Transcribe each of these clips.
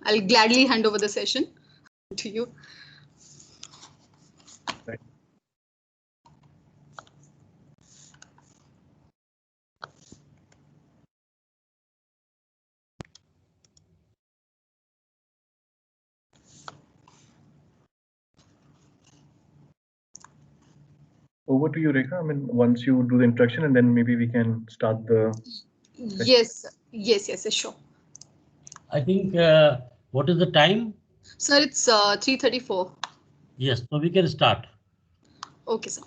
I'll gladly hand over the session to you. Right. Over to you, Rekha. I mean, once you do the introduction, and then maybe we can start the session. Yes, sure. I think, what is the time? Sir, it's 3:34. Yes, so we can start. Okay, sir.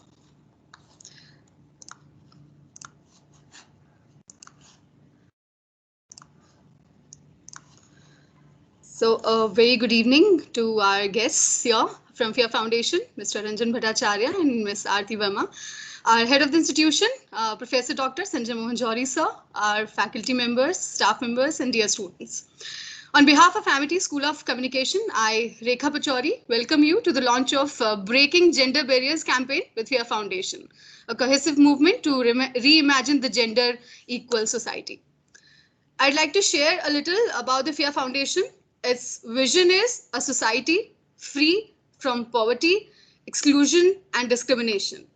So a very good evening to our guests here from FIA Foundation, Mr. Ranjan Bhattacharya and Ms. Aarti Verma, our head of the institution, Professor Dr. Sanjay Mohan Johri sir, our faculty members, staff members, and dear students. On behalf of Amity School of Communication, I, Rekha Pachauri, welcome you to the launch of Breaking Gender Barriers campaign with FIA Foundation, a cohesive movement to reimagine the gender equal society. I'd like to share a little about the FIA Foundation. Its vision is a society free from poverty, exclusion, and discrimination,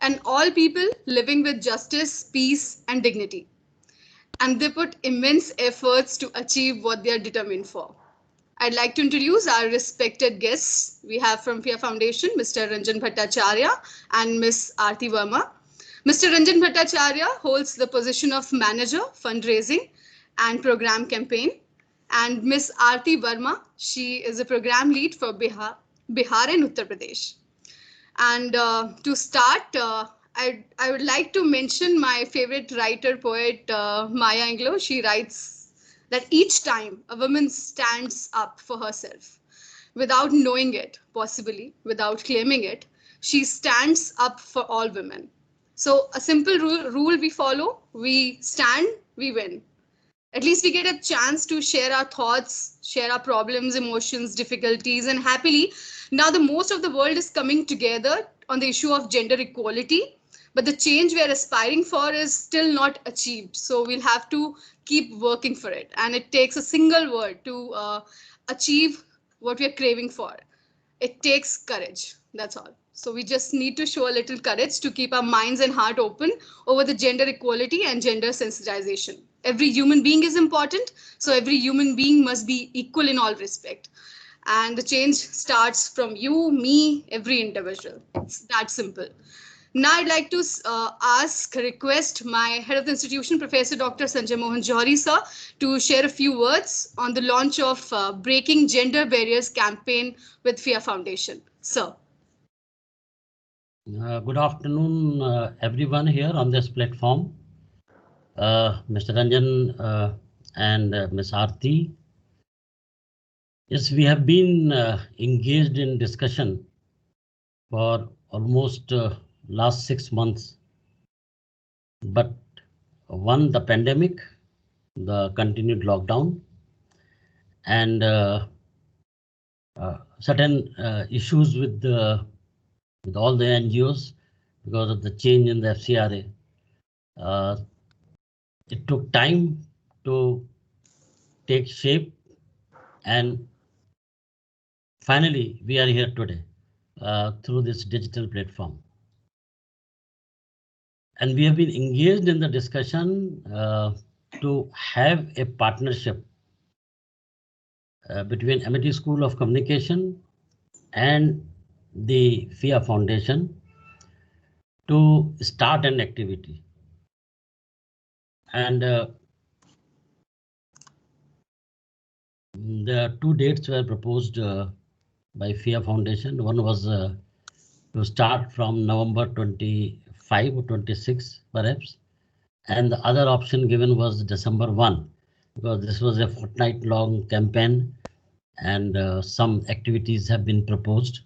and all people living with justice, peace, and dignity. And they put immense efforts to achieve what they are determined for. I'd like to introduce our respected guests. We have from FIA Foundation, Mr. Ranjan Bhattacharya and Ms. Aarti Verma. Mr. Ranjan Bhattacharya holds the position of Manager, Fundraising and Program Campaign. And Ms. Aarti Verma, she is a Program Lead for Bihar and Uttar Pradesh. And to start, I would like to mention my favorite writer, poet, Maya Angelou. She writes that each time a woman stands up for herself, without knowing it, possibly, without claiming it, she stands up for all women. So a simple rule we follow, we stand, we win. At least we get a chance to share our thoughts, share our problems, emotions, difficulties, and happily, now the most of the world is coming together on the issue of gender equality, but the change we are aspiring for is still not achieved. So we'll have to keep working for it. And it takes a single word to achieve what we are craving for. It takes courage, that's all. So we just need to show a little courage to keep our minds and heart open over the gender equality and gender sensitization. Every human being is important, so every human being must be equal in all respect. And the change starts from you, me, every individual. It's that simple. Now I'd like to request my head of the institution, Professor Dr. Sanjay Mohan Johri sir, to share a few words on the launch of Breaking Gender Barriers campaign with FIA Foundation. Sir. Good afternoon, everyone here on this platform. Mr. Ranjan and Ms. Aarti. Yes, we have been engaged in discussion for almost last 6 months. But one, the pandemic, the continued lockdown, and certain issues with all the NGOs because of the change in the FCRA. It took time to take shape, and finally we are here today through this digital platform. And we have been engaged in the discussion to have a partnership between Amity School of Communication and the FIA Foundation to start an activity. And the two dates were proposed by FIA Foundation. One was to start from November 25 or 26, perhaps. And the other option given was December 1, because this was a fortnight-long campaign and some activities have been proposed.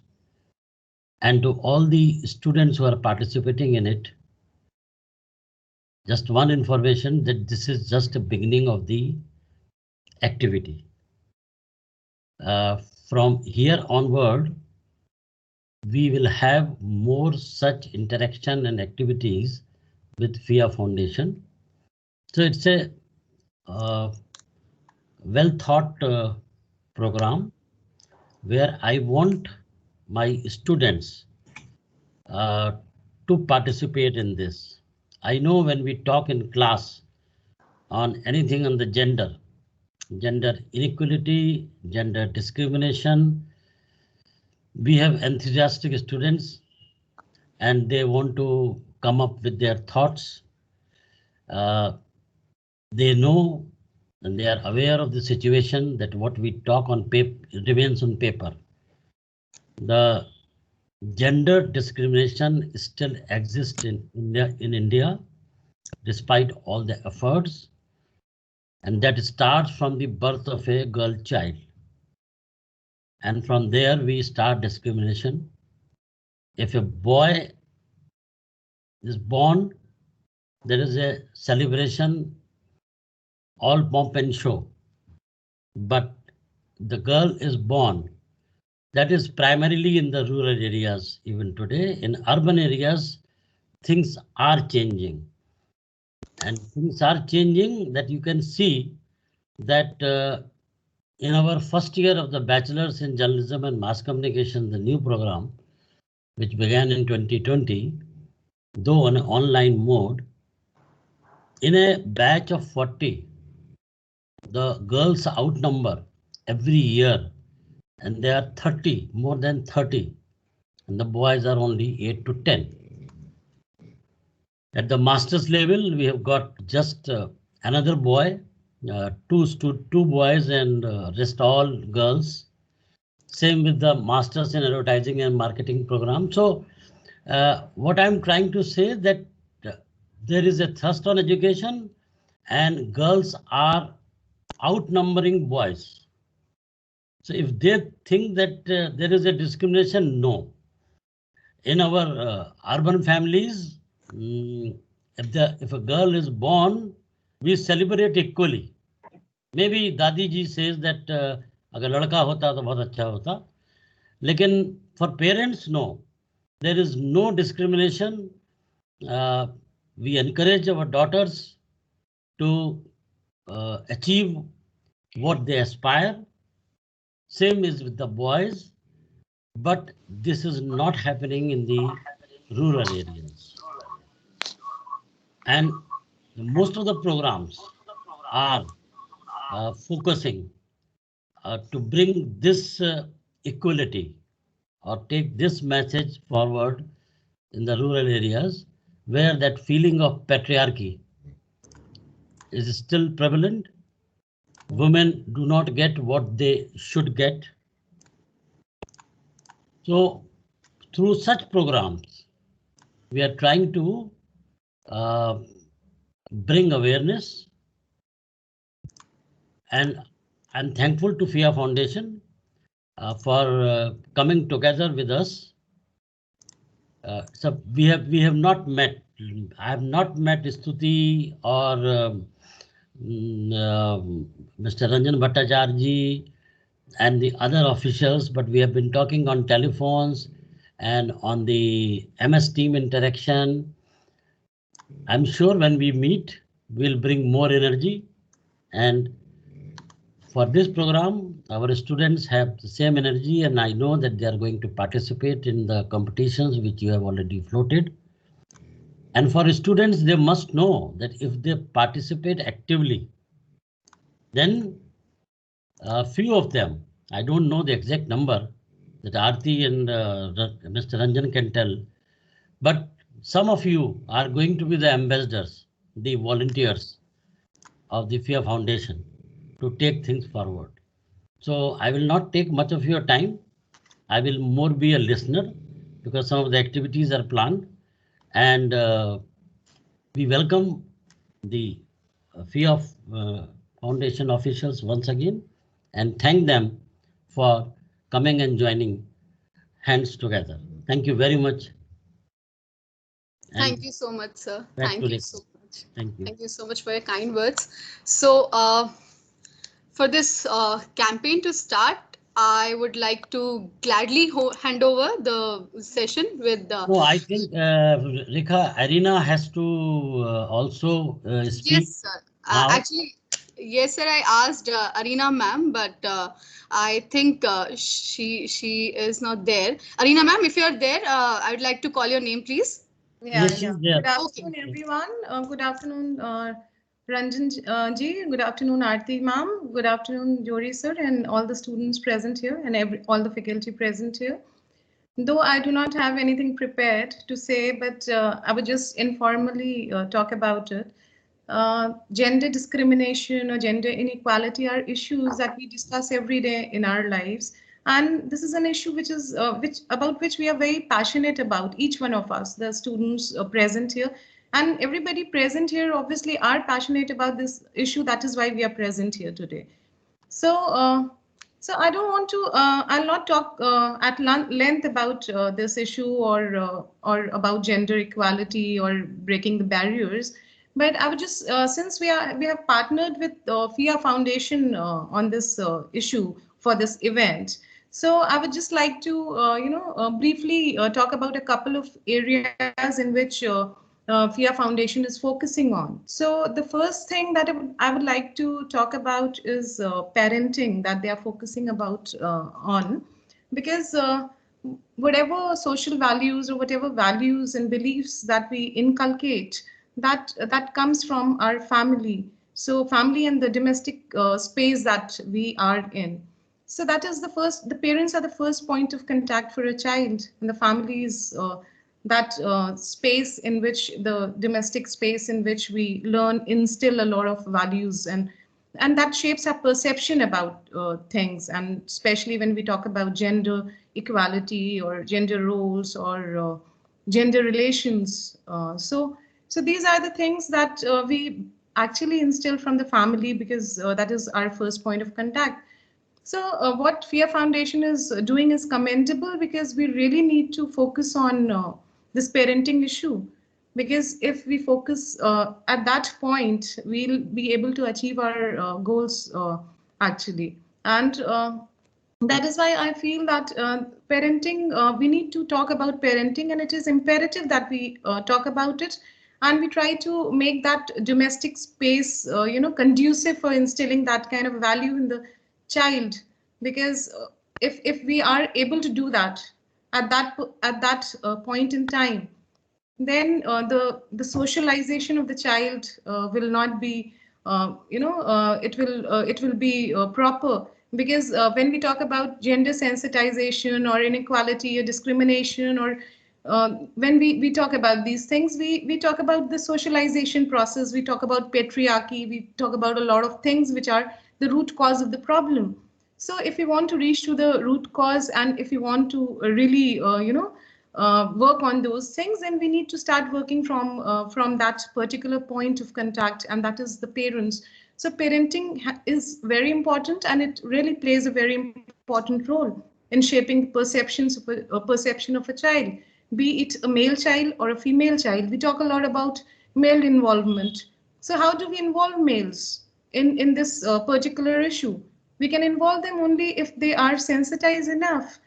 And to all the students who are participating in it, just one information that this is just a beginning of the activity. From here onward, we will have more such interaction and activities with FIA Foundation. So it's a well thought program where I want my students to participate in this. I know when we talk in class on anything on the gender inequality, gender discrimination, we have enthusiastic students and they want to come up with their thoughts. They know and they are aware of the situation that what we talk on paper remains on paper. The gender discrimination still exists in India, despite all the efforts, and that starts from the birth of a girl child. And from there we start discrimination. If a boy is born, there is a celebration, all pomp and show. But the girl is born. That is primarily in the rural areas. Even today, in urban areas, things are changing. And things are changing that you can see that in our first year of the Bachelor's in Journalism and Mass Communication, the new program, which began in 2020, though on an online mode, in a batch of 40, the girls outnumber every year, and they are 30, more than 30, and the boys are only 8 to 10. At the master's level, we have got just another boy, two boys and rest all girls. Same with the Masters in Advertising and Marketing program. So what I'm trying to say that there is a thrust on education and girls are outnumbering boys. So if they think that there is a discrimination, no. In our urban families, if a girl is born, we celebrate equally. Maybe Dadi ji says that agar ladka hota to bahut acha hota. Lekin for parents, no. There is no discrimination. We encourage our daughters to achieve what they aspire. Same is with the boys, but this is not happening in the rural areas. And most of the programs are focusing to bring this equality or take this message forward in the rural areas where that feeling of patriarchy is still prevalent. Women do not get what they should get. So through such programs, we are trying to bring awareness, and I'm thankful to FIA Foundation for coming together with us. So we have not met. I have not met Stuti or Mr. Ranjan Bhattacharya and the other officials, but we have been talking on telephones and on the MS Team interaction. I'm sure when we meet, we'll bring more energy. And for this program, our students have the same energy, and I know that they are going to participate in the competitions which you have already floated. And for students, they must know that if they participate actively, then a few of them, I don't know the exact number that Aarti and Mr. Ranjan can tell, but some of you are going to be the ambassadors, the volunteers of the FIA Foundation to take things forward. So I will not take much of your time. I will more be a listener because some of the activities are planned, and we welcome the FIA Foundation officials once again and thank them for coming and joining hands together. Thank you very much. Thank you so much, sir. Thank you So much. Thank you. Thank you so much for your kind words. So for this campaign to start, I would like to gladly hand over the session with the... No, I think Rekha, Arina has to also speak. Yes, sir. Actually, Yes, sir. I asked Arina ma'am, but I think she is not there. Arina ma'am, if you are there, I would like to call your name, please. Yeah, Yes, she's there. Good afternoon, everyone. Good afternoon, Ranjan ji. Good afternoon, Aarti ma'am. Good afternoon, Jori sir, and all the students present here, and all the faculty present here. Though I do not have anything prepared to say, but I would just informally talk about it. Gender discrimination or gender inequality are issues that we discuss every day in our lives, and this is an issue which is which we are very passionate about. Each one of us, the students present here, and everybody present here, obviously are passionate about this issue. That is why we are present here today. So, so I don't want to. I'll not talk at length about this issue or about gender equality or breaking the barriers. But I would just, since we have partnered with FIA Foundation on this issue for this event. So I would just like to, briefly talk about a couple of areas in which FIA Foundation is focusing on. So the first thing that I would like to talk about is parenting that they are focusing about on, because whatever social values or whatever values and beliefs that we inculcate, that comes from our family. So family and the domestic space that we are in. So that is the parents are the first point of contact for a child, and the family is that space in which the domestic space in which we learn, instill a lot of values, and that shapes our perception about things, and especially when we talk about gender equality or gender roles or gender relations. So these are the things that we actually instill from the family, because that is our first point of contact. So what FIA Foundation is doing is commendable, because we really need to focus on this parenting issue. Because if we focus at that point, we'll be able to achieve our goals actually. And that is why I feel that parenting, we need to talk about parenting, and it is imperative that we talk about it. And we try to make that domestic space, conducive for instilling that kind of value in the child, because if we are able to do that at that point in time, then the socialization of the child will not be it will be proper, because when we talk about gender sensitization or inequality or discrimination, or when we talk about these things, we talk about the socialization process, we talk about patriarchy, we talk about a lot of things which are the root cause of the problem. So if we want to reach to the root cause, and if we want to really work on those things, then we need to start working from that particular point of contact, and that is the parents. So parenting is very important, and it really plays a very important role in shaping perceptions of a perception of a child, be it a male child or a female child. We talk a lot about male involvement. So how do we involve males in this particular issue? We can involve them only if they are sensitized enough.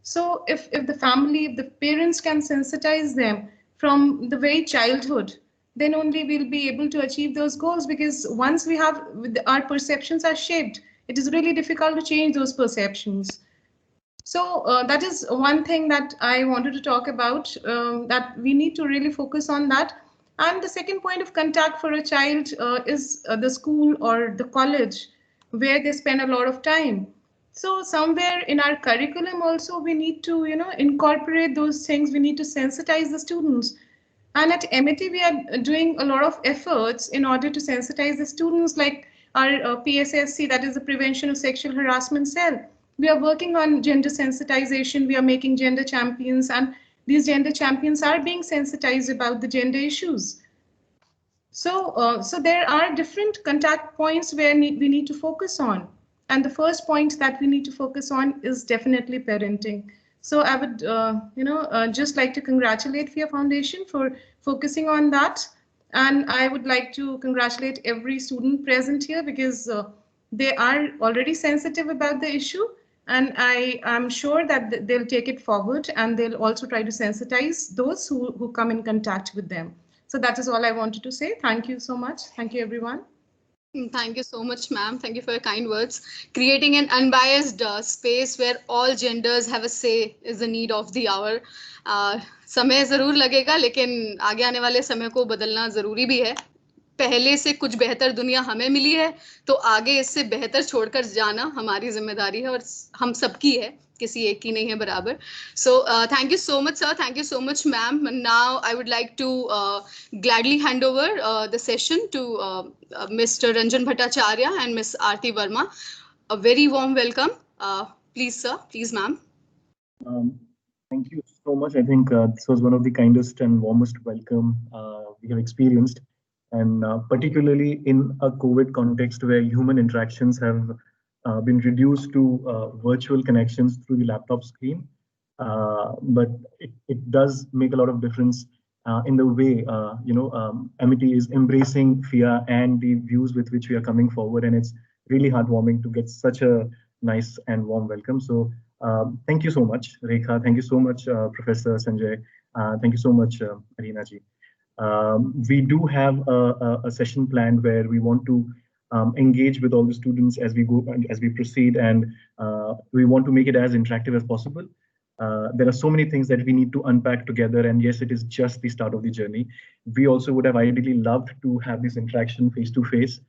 So if the family, if the parents can sensitize them from the very childhood, then only we'll be able to achieve those goals, because once we have, our perceptions are shaped, it is really difficult to change those perceptions. So that is one thing that I wanted to talk about, that we need to really focus on that. And the second point of contact for a child is the school or the college, where they spend a lot of time. So somewhere in our curriculum also, we need to, incorporate those things. We need to sensitize the students. And at MIT, we are doing a lot of efforts in order to sensitize the students, like our PSSC, that is the Prevention of Sexual Harassment Cell. We are working on gender sensitization. We are making gender champions, and these gender champions are being sensitized about the gender issues. So, so there are different contact points where we need to focus on. And the first point that we need to focus on is definitely parenting. So I would, just like to congratulate FIA Foundation for focusing on that. And I would like to congratulate every student present here, because they are already sensitive about the issue. And I am sure that they'll take it forward, and they'll also try to sensitize those who come in contact with them. So that is all I wanted to say. Thank you so much. Thank you, everyone. Thank you so much, ma'am. Thank you for your kind words. Creating an unbiased space where all genders have a say is the need of the hour. समय ज़रूर लगेगा, लेकिन आगे आने वाले समय को बदलना ज़रूरी भी है. पहले से कुछ बेहतर दुनिया हमें मिली है, तो आगे इससे बेहतर छोड़कर जाना हमारी जिम्मेदारी है और हम सबकी है, किसी एक की नहीं है बराबर. So thank you so much, sir. Thank you so much, ma'am. Now I would like to gladly hand over the session to Mr. Ranjan Bhattacharya and Ms. Aarti Verma. A very warm welcome. Please, sir. Please, ma'am. Thank you so much. I think this was one of the kindest and warmest welcome we have experienced, and particularly in a COVID context where human interactions have been reduced to virtual connections through the laptop screen. But it does make a lot of difference in the way Amity is embracing FIA and the views with which we are coming forward, and it's really heartwarming to get such a nice and warm welcome. So thank you so much, Rekha. Thank you so much, Professor Sanjay. Thank you so much, Arina ji. We do have a session planned where we want to engage with all the students as we go and as we proceed, and we want to make it as interactive as possible. There are so many things that we need to unpack together, and yes, it is just the start of the journey. We also would have ideally loved to have this interaction face to face,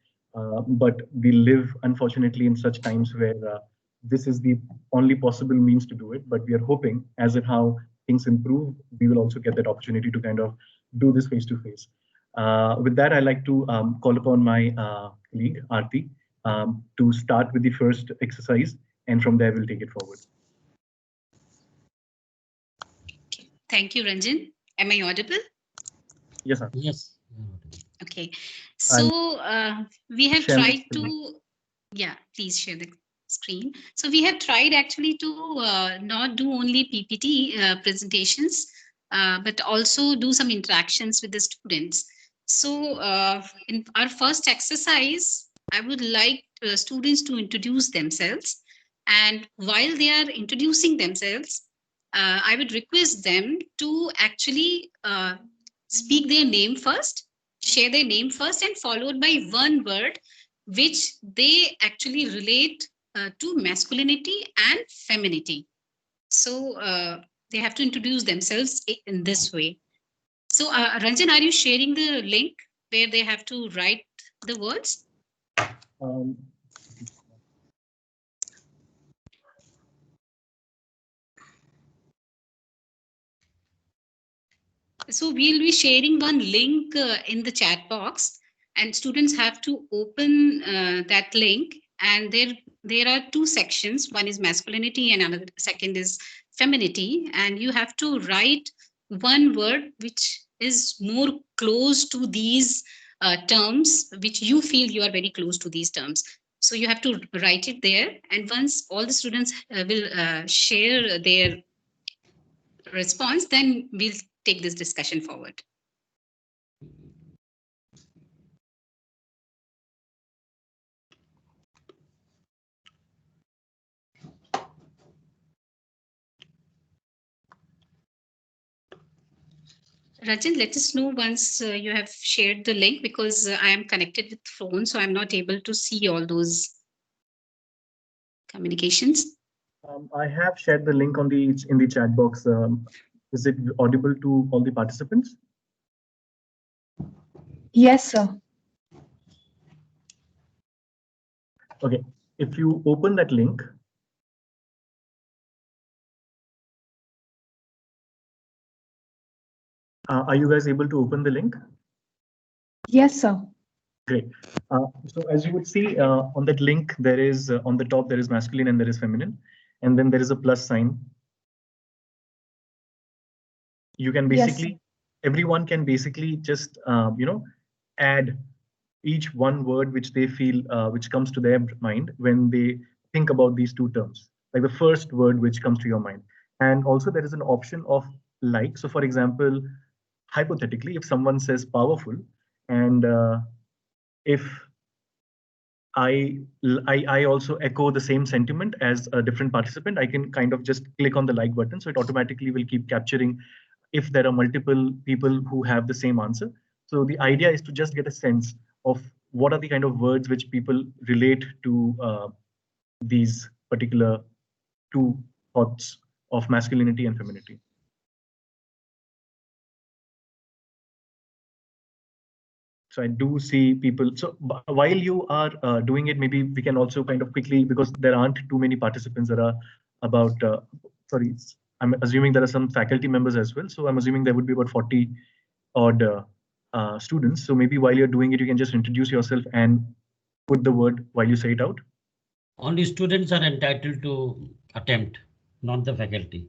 but we live unfortunately in such times where this is the only possible means to do it. But we are hoping, as in how things improve, we will also get that opportunity to kind of do this face to face. With that, I'd like to call upon my colleague, Aarti, to start with the first exercise, and from there we'll take it forward. Thank you, Ranjan. Am I audible? Yes, sir. Yes. Okay. So we have tried to, yeah, please share the screen. So we have tried actually to not do only PPT presentations, but also do some interactions with the students. So in our first exercise, I would like students to introduce themselves. And while they are introducing themselves, I would request them to actually speak their name first, share their name first, and followed by one word which they actually relate to masculinity and femininity. So they have to introduce themselves in this way. So Ranjan, are you sharing the link where they have to write the words? So we'll be sharing one link in the chat box, and students have to open that link. And there are two sections. One is masculinity and another second is femininity. And you have to write one word which is more close to these terms, which you feel you are very close to these terms. So you have to write it there. And once all the students will share their response, then we'll take this discussion forward. Ranjan, let us know once you have shared the link, because I am connected with phone, so I'm not able to see all those communications. I have shared the link in the chat box. Is it audible to all the participants? Yes, sir. Okay, if you open that link, are you guys able to open the link? Yes, sir. Great. So as you would see on that link, there is on the top, there is masculine and there is feminine, and then there is a plus sign. You can basically, yes, everyone can basically just, add each one word which they feel, which comes to their mind when they think about these two terms, like the first word which comes to your mind. And also there is an option of like. So for example, hypothetically, if someone says powerful, and if I also echo the same sentiment as a different participant, I can kind of just click on the like button. So it automatically will keep capturing if there are multiple people who have the same answer. So the idea is to just get a sense of what are the kind of words which people relate to these particular two thoughts of masculinity and femininity? So I do see people. So while you are doing it, maybe we can also kind of quickly, because there aren't too many participants. There are about, sorry, I'm assuming there are some faculty members as well. So I'm assuming there would be about 40 odd students. So maybe while you're doing it, you can just introduce yourself and put the word while you say it out. Only students are entitled to attempt, not the faculty.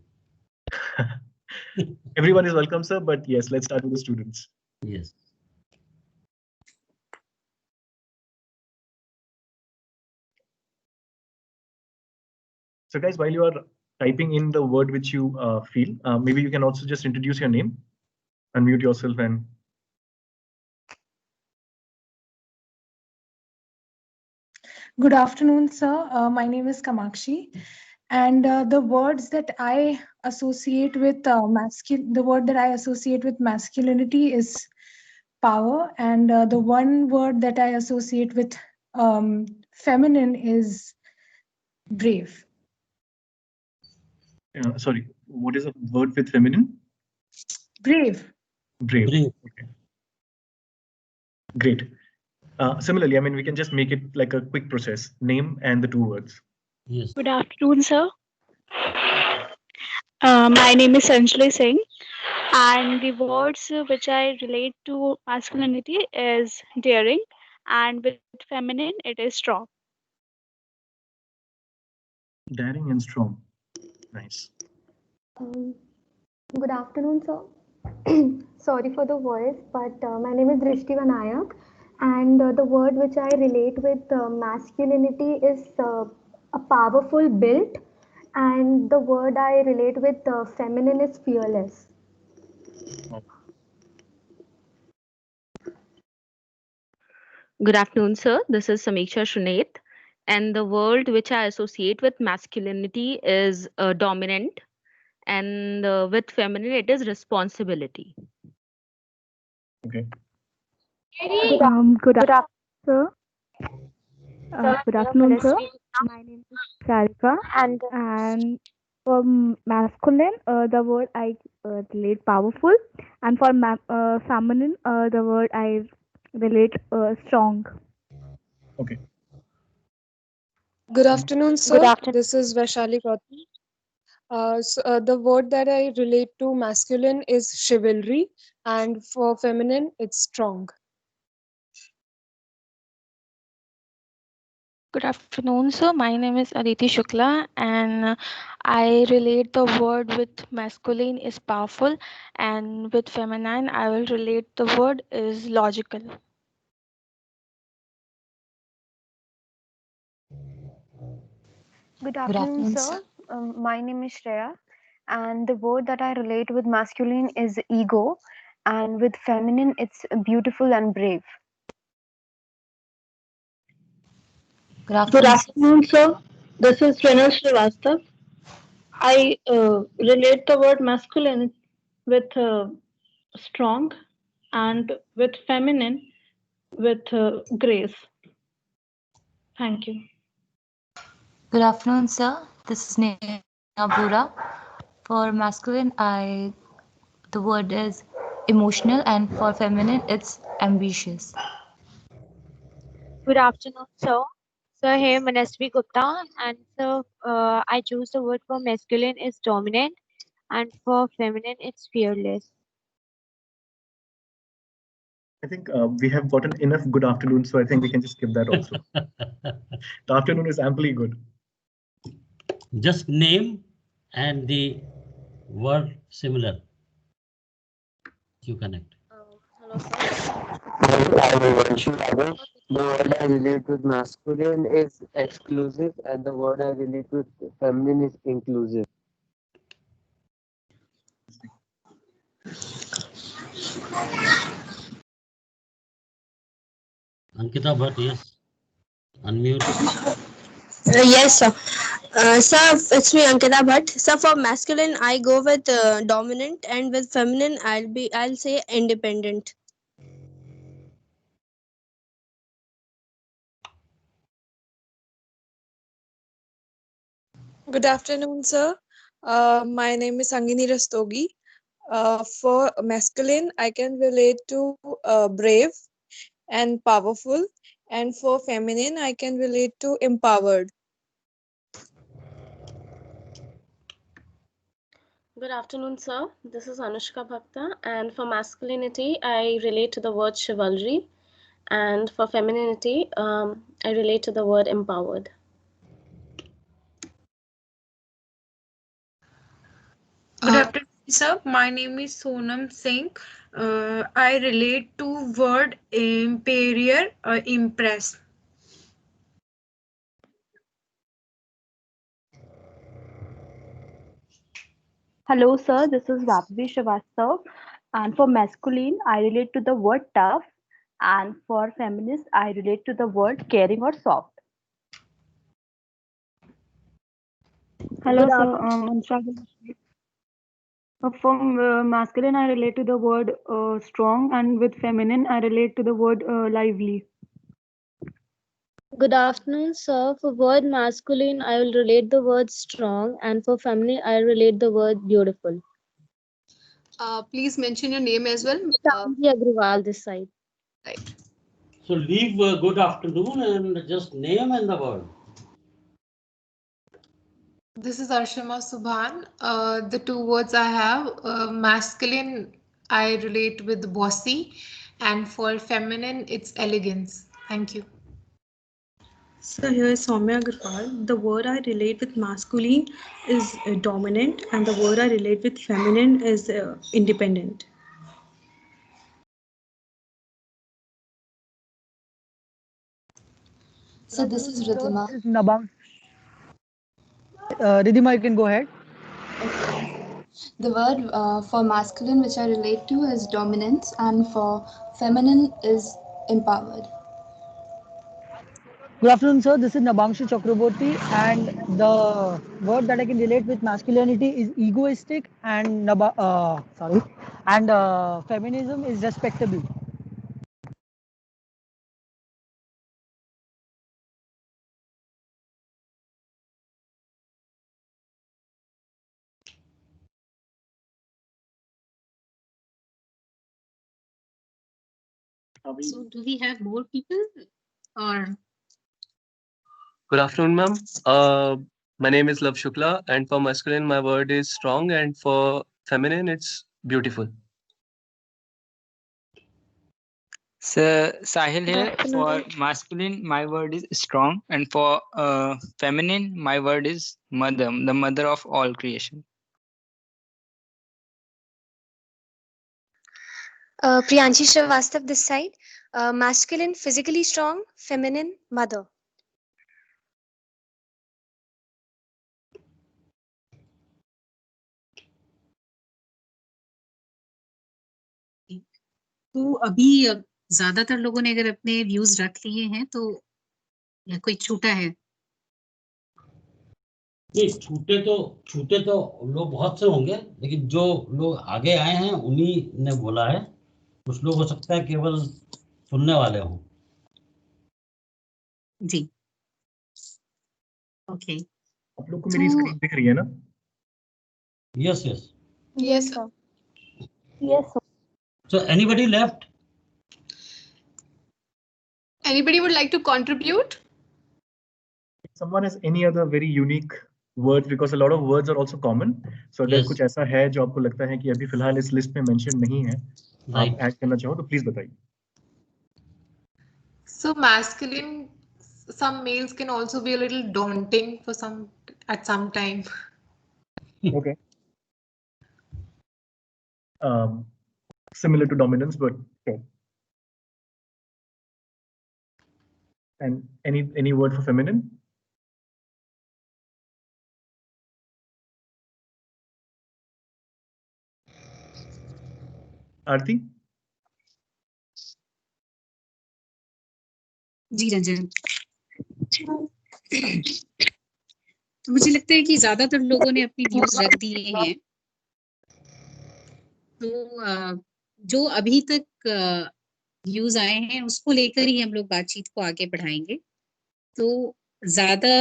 Everyone is welcome, sir. But yes, let's start with the students. Yes. So guys, while you are typing in the word which you feel, maybe you can also just introduce your name, unmute yourself and. Good afternoon, sir. My name is Kamakshi. And the words that I associate with the word that I associate with masculinity is power. And the one word that I associate with feminine is brave. Sorry, what is a word with feminine? Brave. Brave. Okay. Great. Similarly, I mean, we can just make it like a quick process. Name and the two words. Yes. Good afternoon, sir. My name is Sanjali Singh, and the words which I relate to masculinity is daring, and with feminine, it is strong. Daring and strong. Nice. Good afternoon, sir. Sorry for the voice, but my name is Drishti Vanayak, and the word which I relate with masculinity is a powerful build, and the word I relate with feminine is fearless. Good afternoon, sir. This is Samiksha Shunet, and the word which I associate with masculinity is dominant, and with feminine, it is responsibility. Okay. Good afternoon, sir. Good afternoon, sir. My name is Sarika, and for masculine, the word I relate powerful, and for feminine, the word I relate strong. Okay. Good afternoon, sir. Good afternoon. This is Vaishali Gautam. The word that I relate to masculine is chivalry, and for feminine, it's strong. Good afternoon, sir. My name is Aditi Shukla, and I relate the word with masculine is powerful, and with feminine, I will relate the word is logical. Good afternoon, sir. My name is Shreya, and the word that I relate with masculine is ego, and with feminine, it's beautiful and brave. Good afternoon, sir. This is Renal Srivastav. I relate the word masculine with strong, and with feminine with grace. Thank you. Good afternoon, sir. This is Neha Bura. For masculine, the word is emotional, and for feminine, it's ambitious. Good afternoon, sir. So here Manasvi Gupta, and so I choose the word for masculine is dominant, and for feminine it's fearless. I think we have gotten enough good afternoon, so I think we can just skip that also. The afternoon is amply good. Just name and the word similar. You connect. Hello, sir. The word I relate with masculine is exclusive, and the word I relate with feminine is inclusive. Ankita Bhatt, yes. Unmute. Yes, sir. Sir, it's me, Ankita Bhatt. Sir, for masculine, I go with dominant, and with feminine, I'll say independent. Good afternoon, sir. My name is Sangini Rastogi. For masculine, I can relate to brave and powerful, and for feminine, I can relate to empowered. Good afternoon, sir. This is Anushka Bhakta, and for masculinity, I relate to the word chivalry, and for femininity, I relate to the word empowered. Good afternoon, sir. My name is Sonam Singh. I relate to word imperial, impress. Hello, sir. This is Vapvi Srivastav. And for masculine, I relate to the word tough. And for feminist, I relate to the word caring or soft. Hello, sir. From masculine, I relate to the word strong, and with feminine, I relate to the word lively. Good afternoon, sir. For word masculine, I will relate the word strong, and for feminine, I relate the word beautiful. Please mention your name as well. Tanvi Agrawal, this side. Right. So leave good afternoon and just name and the word. This is Arshima Subhan. The two words I have, masculine, I relate with bossy, and for feminine, it's elegance. Thank you. So here is Soumya Agarwal. The word I relate with masculine is dominant, and the word I relate with feminine is independent. So this is Ridhima. This is Nabam. Ridhima, you can go ahead. The word for masculine which I relate to is dominance, and for feminine is empowered. Good afternoon, sir. This is Nabamshu Chakraborty, and the word that I can relate with masculinity is egoistic, and feminism is respectable. So do we have more people or? Good afternoon, ma'am. My name is Lav Shukla, and for masculine, my word is strong, and for feminine, it's beautiful. So Sahil here. For masculine, my word is strong, and for feminine, my word is mother, the mother of all creation. Priyanshi Srivastav this side. Masculine, physically strong, feminine, mother. तो अभी ज्यादातर लोगों ने अगर अपने views रख लिए हैं तो या कोई छूटा है? नहीं, छूटे तो लोग बहुत से होंगे, लेकिन जो लोग आगे आए हैं उन्हीं ने बोला है। कुछ लोग हो सकता है केवल सुनने वाले हों। जी, ओके। आप लोग को मेरी स्क्रीन दिख रही है ना? Yes, yes. Yes, sir. Yes, sir. So anybody left? Anybody would like to contribute? If someone has any other very unique words, because a lot of words are also common. So अगर कुछ ऐसा है जो आपको लगता है कि अभी फिलहाल इस लिस्ट में मेंशन नहीं है, आप ऐड करना चाहो तो प्लीज बताइए। So masculine, some males can also be a little daunting for at some time. Okay. Similar to dominance, but okay. And any word for feminine? Aarti? जी रंजन। तो मुझे लगता है कि ज्यादातर लोगों ने अपनी व्यूज रख दिए हैं। तो जो अभी तक व्यूज आए हैं उसको लेकर ही हम लोग बातचीत को आगे बढ़ाएंगे। तो ज्यादा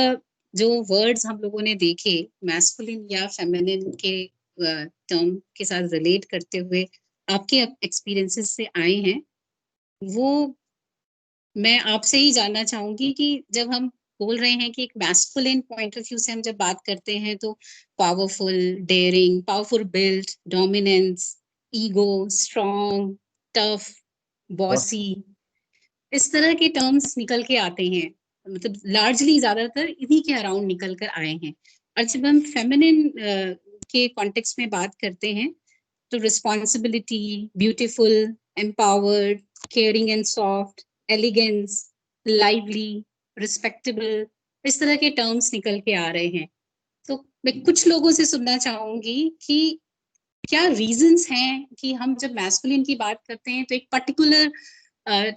जो वर्ड्स हम लोगों ने देखे मैस्कुलिन या फेमिनिन के टर्म के साथ रिलेट करते हुए आपके एक्सपीरियंसेस से आए हैं, वो मैं आपसे ही जानना चाहूंगी कि जब हम बोल रहे हैं कि एक मैस्कुलिन पॉइंट ऑफ व्यू से हम जब बात करते हैं तो powerful, daring, powerful build, dominance, ego, strong, tough, bossy, इस तरह के टर्म्स निकल के आते हैं, मतलब लार्जली ज्यादातर इन्हीं के अराउंड निकल कर आए हैं। और जब हम फेमिनिन के कॉन्टेक्स्ट में बात करते हैं तो responsibility, beautiful, empowered, caring and soft, elegance, lively, respectable, इस तरह के टर्म्स निकल के आ रहे हैं। तो मैं कुछ लोगों से सुनना चाहूंगी कि क्या रीजंस हैं कि हम जब मैस्कुलिन की बात करते हैं तो एक पर्टिकुलर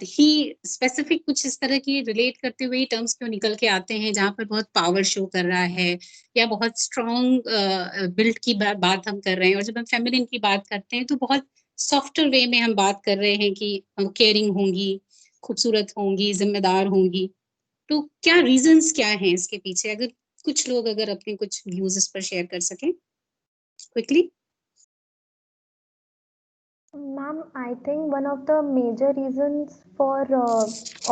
ही स्पेसिफिक कुछ इस तरह की रिलेट करते हुए टर्म्स क्यों निकल के आते हैं, जहाँ पर बहुत पावर शो कर रहा है या बहुत स्ट्रॉन्ग बिल्ड की बात हम कर रहे हैं, और जब हम फेमिनिन की बात करते हैं तो बहुत सॉफ्टर वे में हम बात कर रहे हैं कि हम केयरिंग होंगी, खूबसूरत होंगी, जिम्मेदार होंगी। तो क्या रीजंस क्या हैं इसके पीछे? अगर कुछ लोग अगर अपने कुछ व्यूज इस पर शेयर कर सकें quickly. Ma'am, I think one of the major reasons for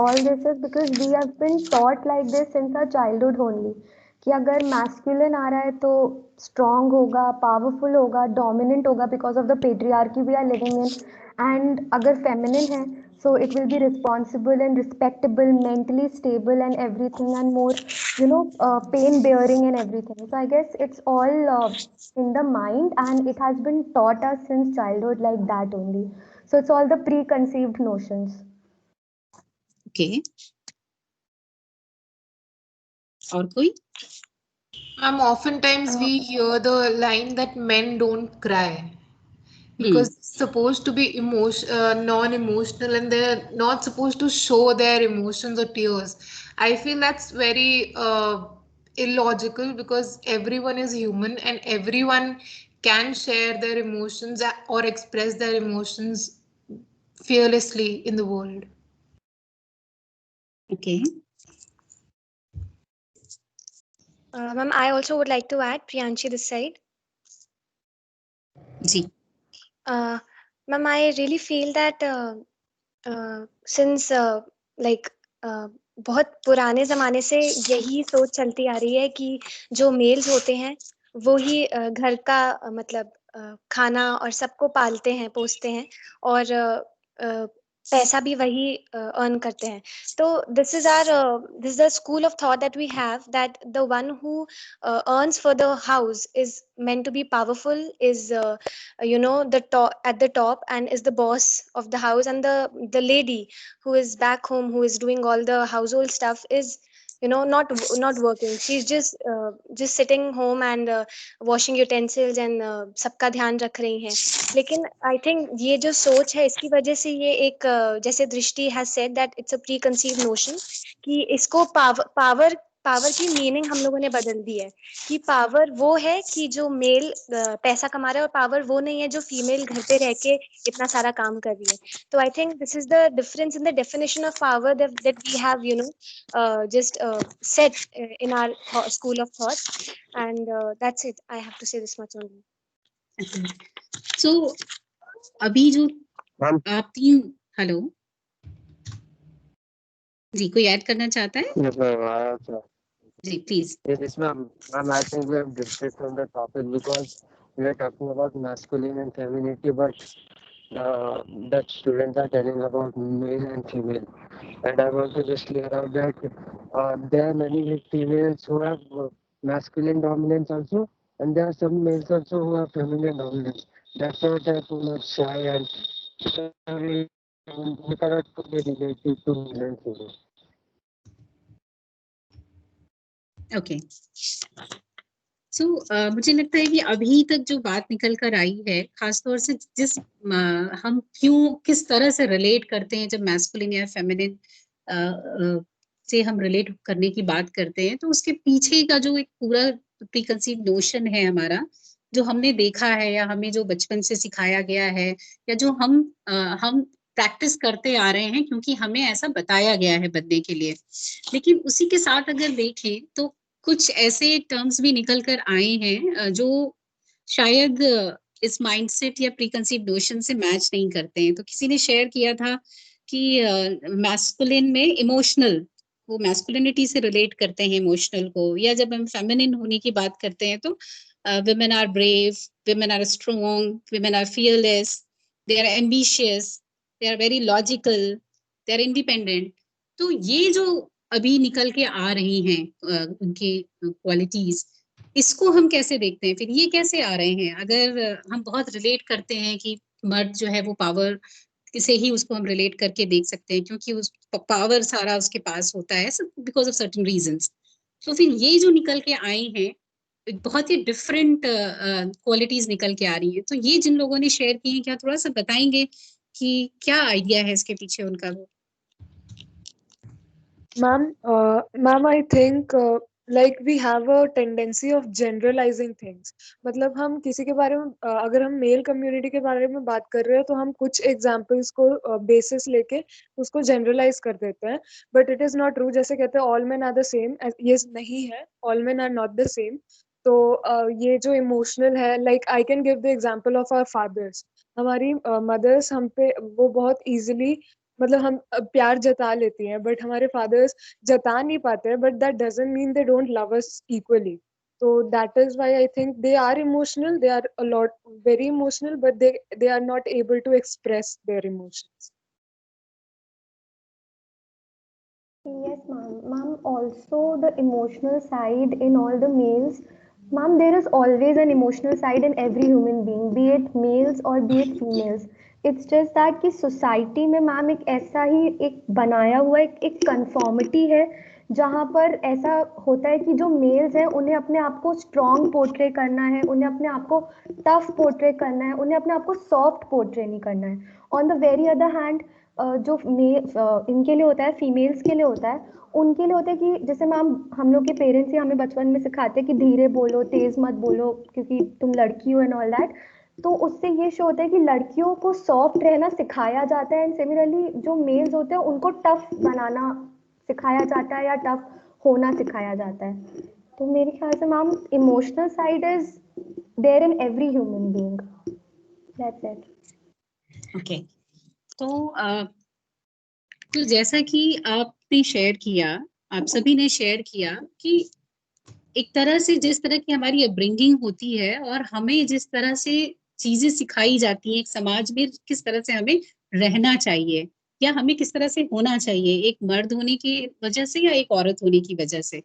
all this is because we have been taught like this since our childhood only. कि अगर masculine आ रहा है तो strong होगा, powerful होगा, dominant होगा because of the patriarchy we are living in. And अगर feminine है, so it will be responsible and respectable, mentally stable and everything, and more, pain bearing and everything. So I guess it's all in the mind, and it has been taught us since childhood like that only. So it's all the preconceived notions. Okay. और कोई? Oftentimes we hear the line that men don't cry because they're supposed to be non-emotional, and they're not supposed to show their emotions or tears. I feel that's very illogical because everyone is human and everyone can share their emotions or express their emotions fearlessly in the world. Okay. Ma'am, I also would like to add, Priyanshi this side. Ji. Ma'am, I really feel that since बहुत पुराने ज़माने से यही सोच चलती आ रही है कि जो मेल्स होते हैं वो ही घर का मतलब खाना और सबको पालते हैं, पोसते हैं, और पैसा भी वही अर्न करते हैं. तो this is the school of thought that we have, that the one who earns for the house is meant to be powerful, is the top at the top, and is the boss of the house, and the lady who is back home, who is doing all the household stuff, is not working. She's just sitting home and washing utensils and सबका ध्यान रख रही हैं. लेकिन I think ये जो सोच है इसकी वजह से ये एक जैसे दृष्टि has said that it's a preconceived notion कि इसको पावर की मीनिंग हम लोगों ने बदल दी है कि पावर वो है कि जो मेल पैसा कमा रहा है, और पावर वो नहीं है जो फीमेल घर पे रह के इतना सारा काम कर रही है. तो I think this is the difference in the definition of power that we have just set in our school of thought, and that's it. I have to say this much only. So अभी जो आप तीन, hello जी, कोई add करना चाहता है? जी, please. Yes, ma'am. I think we have drifted from the topic because we are talking about masculine and femininity, but the students are telling about male and female. And I want to just clear out that there are many females who have masculine dominance also, and there are some males also who have feminine dominance. That's why they're too much shy, and we cannot fully relate it to male and female. Okay. So मुझे लगता है कि अभी तक जो बात निकल कर आई है, खासतौर से जिस हम किस तरह से रिलेट करते हैं जब मैस्कुलिन या फेमिनिन से हम रिलेट करने की बात करते हैं, तो उसके पीछे का जो एक पूरा प्रीकंसीव नोशन है हमारा, जो हमने देखा है या हमें जो बचपन से सिखाया गया है, या जो हम प्रैक्टिस करते आ रहे हैं क्योंकि हमें ऐसा बताया गया है बनने के लिए. लेकिन उसी के साथ अगर देखें तो कुछ ऐसे टर्म्स भी निकल कर आए हैं जो शायद इस माइंडसेट या प्रीकंसीव नोशन से मैच नहीं करते हैं। तो किसी ने शेयर किया था कि मैस्कुलिन में इमोशनल, वो मैस्कुलिनिटी से रिलेट करते हैं इमोशनल को, या जब हम फेमिनिन होने की बात करते हैं तो women are brave, women are strong, women are fearless, they are ambitious, they are very logical, they are independent। तो ये जो अभी निकल के आ रही हैं उनकी क्वालिटीज, इसको हम कैसे देखते हैं? फिर ये कैसे आ रहे हैं? अगर हम बहुत रिलेट करते हैं कि मर्द जो है वो पावर से ही उसको हम रिलेट करके देख सकते हैं, क्योंकि उस पावर सारा उसके पास होता है बिकॉज ऑफ सर्टेन रीजंस। तो फिर ये जो निकल के आई हैं बहुत ही डिफरेंट क्वालिटीज निकल के आ रही हैं। तो ये जिन लोगों ने शेयर की हैं, क्या थोड़ा सा बताएंगे कि क्या आइडिया है इसके पीछे उनका? Ma'am, I think like we have a tendency of generalizing things। मतलब हम किसी के बारे में अगर हम मेल कम्युनिटी के बारे में बात कर रहे हैं तो हम कुछ एग्जाम्पल्स को बेसिस लेके उसको जनरलाइज कर देते हैं, but it is not true. जैसे कहते हैं all men are the same, ये नहीं है, all men are not the same. तो ये जो इमोशनल है, like I can give the example of our fathers. हमारी मदर्स हम पे वो बहुत इजीली मतलब हम प्यार जता लेती हैं, बट हमारे फादर्स जता नहीं पाते, but that doesn't mean they don't love us equally. So that is why I think they are emotional, they are a lot very emotional, but they are not able to express their emotions. Yes, ma'am. Ma'am, also the emotional side in all the males. Ma'am, there is always an emotional side in every human being, be it males or be it females. It's just that कि society में ma'am एक ऐसा ही एक बनाया हुआ एक conformity है जहाँ पर ऐसा होता है कि जो मेल्स हैं उन्हें अपने आप को स्ट्रॉन्ग पोर्ट्रे करना है, उन्हें अपने आप को टफ पोर्ट्रे करना है, उन्हें अपने आप को सॉफ्ट पोर्ट्रे नहीं करना है। On the very other hand जो इनके लिए होता है, फीमेल्स के लिए होता है, उनके लिए होता है कि जैसे मैम हम लोग के पेरेंट्स ही हमें बचपन में सिखाते हैं कि धीरे बोलो, तेज मत बोलो, क्योंकि तुम लड़की हो एंड ऑल दैट। तो उससे ये शो होता है कि लड़कियों को सॉफ्ट रहना सिखाया जाता है, एंड सिमिलरली जो मेल्स होते हैं उनको टफ बनाना सिखाया जाता है या टफ होना सिखाया जाता है। तो मेरे ख्याल से ma'am emotional side is there in every human being. That's it. Okay, तो जैसा कि आपने शेयर किया, आप सभी ने शेयर किया कि एक तरह से जिस तरह की हमारी अपब्रिंगिंग होती है और हमें जिस तरह से चीजें सिखाई जाती हैं, एक समाज में किस तरह से हमें रहना चाहिए या हमें किस तरह से होना चाहिए, एक मर्द होने की वजह से या एक औरत होने की वजह से,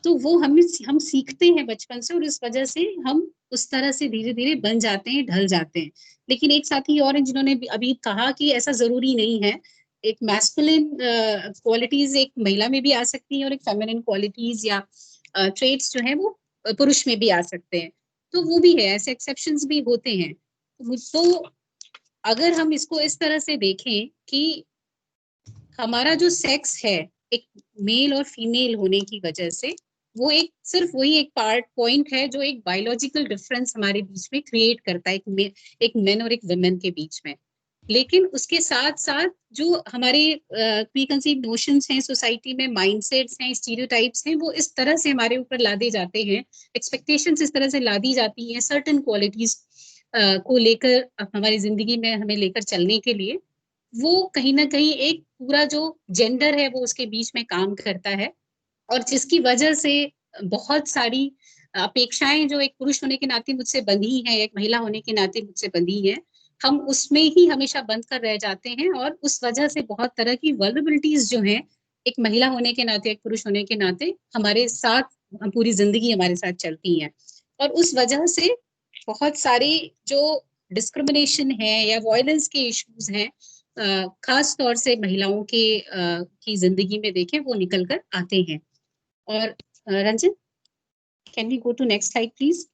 तो वो हम सीखते हैं बचपन से और इस वजह से हम उस तरह से धीरे धीरे बन जाते हैं, ढल जाते हैं। लेकिन एक साथी और हैं जिन्होंने अभी कहा कि ऐसा जरूरी नहीं है, एक मैस्कुलिन क्वालिटीज एक महिला में भी आ सकती है और एक फेमिनिन क्वालिटीज या ट्रेड्स जो है वो पुरुष में भी आ सकते हैं। तो वो भी है, ऐसे एक्सेप्शंस भी होते हैं। तो अगर हम इसको इस तरह से देखें कि हमारा जो सेक्स है एक मेल और फीमेल होने की वजह से, वो एक सिर्फ वही एक पॉइंट है जो एक बायोलॉजिकल डिफरेंस हमारे बीच में क्रिएट करता है, एक मेन और एक वुमेन के बीच में। लेकिन उसके साथ साथ जो हमारे प्रीकंसीव नोशंस हैं सोसाइटी में, माइंडसेट्स हैं, स्टीरियोटाइप्स हैं, वो इस तरह से हमारे ऊपर लादे जाते हैं, एक्सपेक्टेशंस इस तरह से लादी जाती हैं सर्टेन क्वालिटीज को लेकर हमारी जिंदगी में हमें लेकर चलने के लिए। वो कहीं ना कहीं एक पूरा जो जेंडर है वो उसके बीच में काम करता है और जिसकी वजह से बहुत सारी अपेक्षाएं जो एक पुरुष होने के नाते मुझसे बंधी हैं, एक महिला होने के नाते मुझसे बंधी हैं, हम उसमें ही हमेशा बंद कर रह जाते हैं और उस वजह से बहुत तरह की वल्नरेबिलिटीज जो हैं एक महिला होने के नाते, एक पुरुष होने के नाते हमारे साथ पूरी जिंदगी हमारे साथ चलती हैं। और उस वजह से बहुत सारी जो डिस्क्रिमिनेशन है या वायलेंस के इश्यूज हैं खास तौर से महिलाओं के की जिंदगी में देखें वो निकल कर आते हैं। और Ranjan, can we go to next slide please?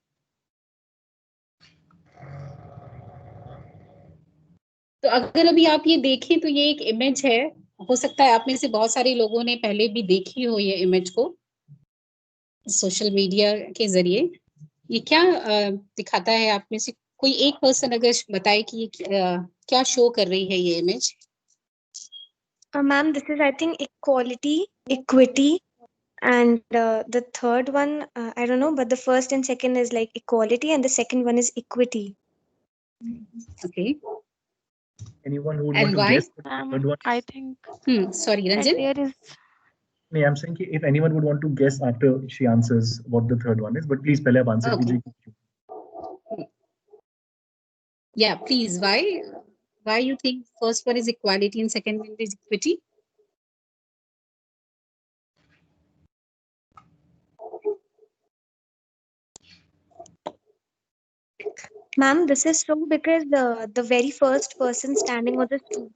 तो अगर अभी आप ये देखें तो ये एक इमेज है, हो सकता है आप में से बहुत सारे लोगों ने पहले भी देखी हो ये इमेज को सोशल मीडिया के जरिए। ये क्या दिखाता है? आप में से कोई एक पर्सन अगर बताए कि ये क्या शो कर रही है ये image? Ma'am, this is I think equality, equity And the third one, I don't know, but the first and second is like equality, and the second one is equity. Okay. Anyone who would And want to why? guess the third one? I think Sorry, Ranjan. there is. No, I'm saying if anyone would want to guess after she answers what the third one is, but please pehle aap answer Okay. kijiye. Yeah, please. Why you think first one is equality and second one is equity? Ma'am, this is so because the very first person standing on the stool,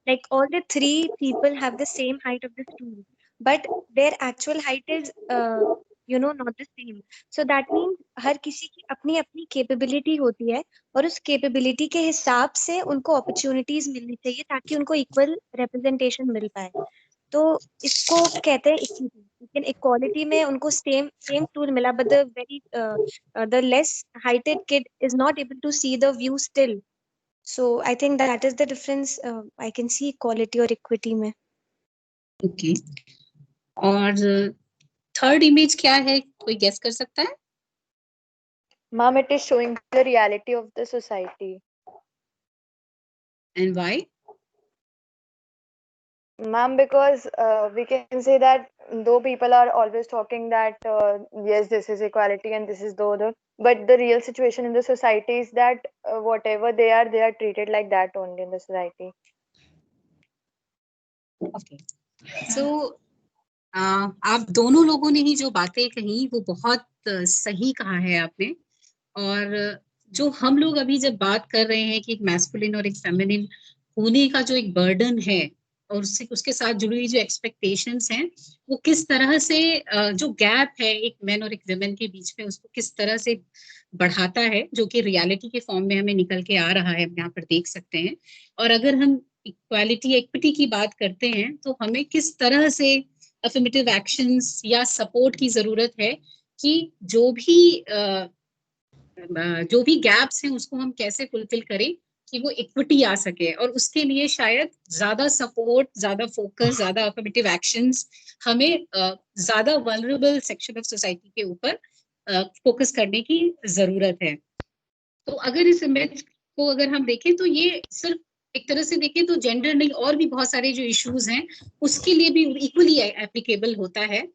like all the three people have the same height of the stool, but their actual height is not the same. So that means हर किसी की अपनी अपनी capability होती है और उस capability के हिसाब से उनको opportunities मिलनी चाहिए ताकि उनको equal representation मिल पाए. तो इसको कहते हैं equity. लेकिन equality में उनको same tool मिला, but the less heighted kid is not able to see the view still. So I think that is the difference. I can see equality or equity में. Okay. और third image क्या है, कोई guess कर सकता है? Ma'am, it is showing the reality of the society. And why? Ma'am, because we can say that though people are always talking that yes, this is equality and this is the other, but the real situation in the society is that whatever they are treated like that only in the society. Okay. So आप दोनों लोगों ने ही जो बातें कही वो बहुत सही कहा है आपने. और जो हम लोग अभी जब बात कर रहे हैं कि एक मैस्कुलिन और एक फेमिनिन होने का जो एक बर्डन है और उसके साथ जुड़ी जो एक्सपेक्टेशंस हैं, वो किस तरह से जो गैप है एक मैन और एक वुमेन के बीच में, उसको किस तरह से बढ़ाता है, जो कि रियलिटी के फॉर्म में हमें निकल के आ रहा है, हम यहाँ पर देख सकते हैं. और अगर हम इक्वालिटी एक्विटी की बात करते हैं तो हमें किस तरह से अफर्मेटिव एक्शंस या सपोर्ट की जरूरत है कि जो भी गैप्स हैं उसको हम कैसे फुलफिल करें कि वो इक्विटी आ सके. और उसके लिए शायद ज्यादा सपोर्ट, ज्यादा फोकस, ज्यादा अफर्मेटिव एक्शंस, हमें ज्यादा वल्नरेबल सेक्शन ऑफ सोसाइटी के ऊपर फोकस करने की जरूरत है. तो अगर इस इमेज को अगर हम देखें तो ये सिर्फ एक तरह से देखें तो जेंडर नहीं, और भी बहुत सारे जो इश्यूज हैं उसके लिए भी इक्वली एप्लीकेबल होता है.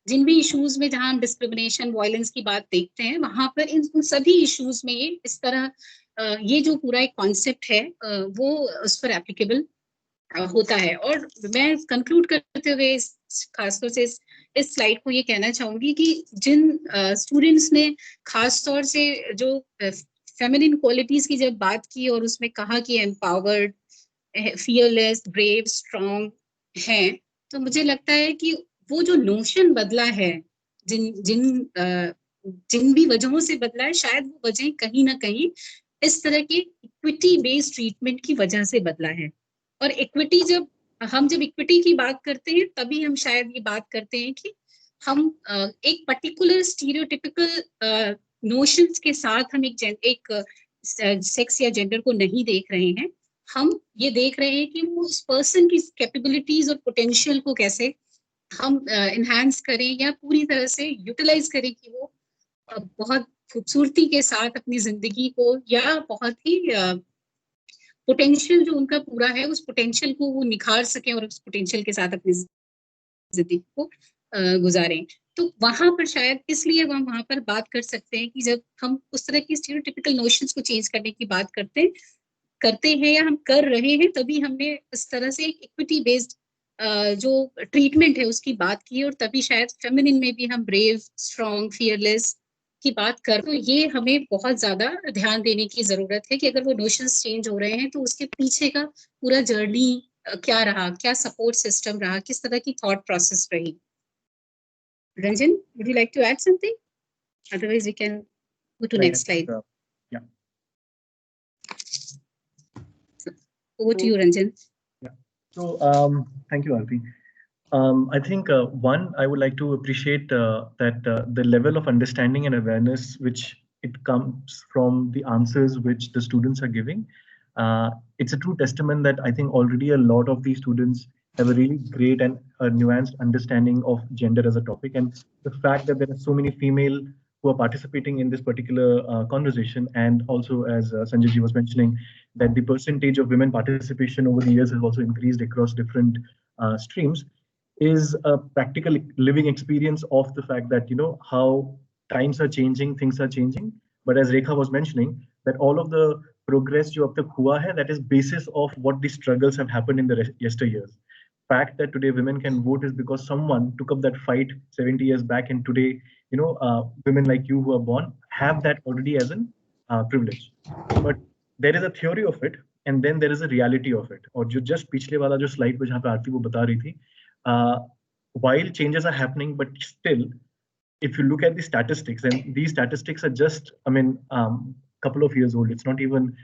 जिन भी इश्यूज में जहां हम डिस्क्रिमिनेशन, वायलेंस की बात देखते हैं, वहां पर इन सभी इश्यूज में ये इस तरह ये जो पूरा एक कॉन्सेप्ट है वो उस पर एप्लीकेबल होता है. और मैं कंक्लूड करते हुए खासतौर से इस स्लाइड को ये कहना चाहूंगी कि जिन स्टूडेंट्स ने खासतौर से जो फेमिनिन क्वालिटीज की जब बात की और उसमें कहा कि एम्पावर्ड, फियरलेस, ब्रेव, स्ट्रॉन्ग हैं, तो मुझे लगता है कि वो जो नोशन बदला है, जिन भी वजहों से बदला है, शायद वो वजह कहीं ना कहीं इस तरह की इक्विटी बेस्ड ट्रीटमेंट की वजह से बदला है. और इक्विटी जब इक्विटी की बात करते हैं तभी हम शायद ये बात करते हैं कि हम एक पर्टिकुलर स्टीरियोटिपिकल नोशंस के साथ हम एक सेक्स या जेंडर को नहीं देख रहे हैं. हम ये देख रहे हैं कि वो उस पर्सन की कैपेबिलिटीज और पोटेंशियल को कैसे हम इनहांस करें या पूरी तरह से यूटिलाइज करें कि वो बहुत खूबसूरती के साथ अपनी जिंदगी को या बहुत ही पोटेंशियल जो उनका पूरा है उस पोटेंशियल को वो निखार सकें और उस पोटेंशियल के साथ अपनी जिंदगी को गुजारें. तो वहां पर शायद इसलिए हम वहां पर बात कर सकते हैं कि जब हम उस तरह की स्टीरियोटिपिकल नोशंस को चेंज करने की बात करते हैं या हम कर रहे हैं, तभी हमने इस तरह से एक इक्विटी बेस्ड जो ट्रीटमेंट है उसकी बात की. और तभी शायद फेमिनिन में भी हम ब्रेव, स्ट्रॉन्ग, फियरलेस की बात कर. तो ये हमें बहुत ज्यादा ध्यान देने की जरूरत है कि अगर वो नोशंस चेंज हो रहे हैं तो उसके पीछे का पूरा जर्नी क्या रहा, क्या सपोर्ट सिस्टम रहा, किस तरह की थॉट प्रोसेस रही. Ranjan, would you like to add something? Otherwise, we can go to next slide. Yeah. Over to you, Ranjan. Yeah. So, thank you, Aarti. I think one, I would like to appreciate that the level of understanding and awareness which it comes from the answers which the students are giving. It's a true testament that I think already a lot of these students have a really great and nuanced understanding of gender as a topic, and the fact that there are so many female who are participating in this particular conversation, and also as Sanjay ji was mentioning, that the percentage of women participation over the years has also increased across different streams, is a practical living experience of the fact that, you know, how times are changing, things are changing. But as Rekha was mentioning, that all of the progress jo ab tak hua hai, that is basis of what the struggles have happened in the yesteryears. Fact that today women can vote is because someone took up that fight 70 years back, and today, you know, women like you who are born have that already as an privilege. But there is a theory of it, and then there is a reality of it. और जो just पिछले वाला जो slide पे जहाँ पे आरती वो बता रही थी, while changes are happening, but still, if you look at the statistics, and these statistics are just, I mean, couple of years old. It's not even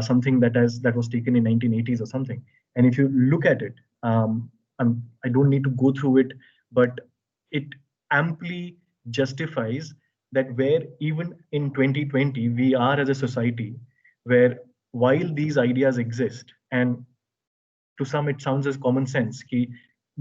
something that was taken in 1980s or something. And if you look at it, I don't need to go through it, but it amply justifies that where even in 2020 we are as a society, where while these ideas exist, and to some it sounds as common sense कि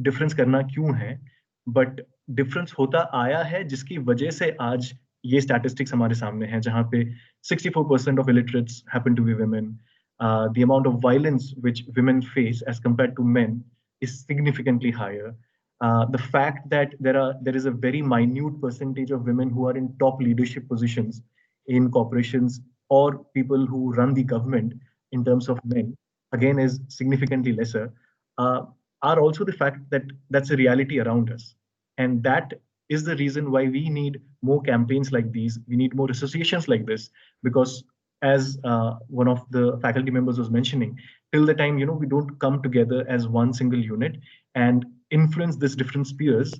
difference करना क्यों है, but difference होता आया है जिसकी वजह से आज ये statistics हमारे सामने हैं, जहाँ पे 64% of illiterates happen to be women. The amount of violence which women face as compared to men is significantly higher. The fact that there is a very minute percentage of women who are in top leadership positions in corporations or people who run the government in terms of men, again, is significantly lesser, are also the fact that that's a reality around us. And that is the reason why we need more campaigns like these. We need more associations like this, because as one of the faculty members was mentioning, till the time, you know, we don't come together as one single unit and influence these different spheres,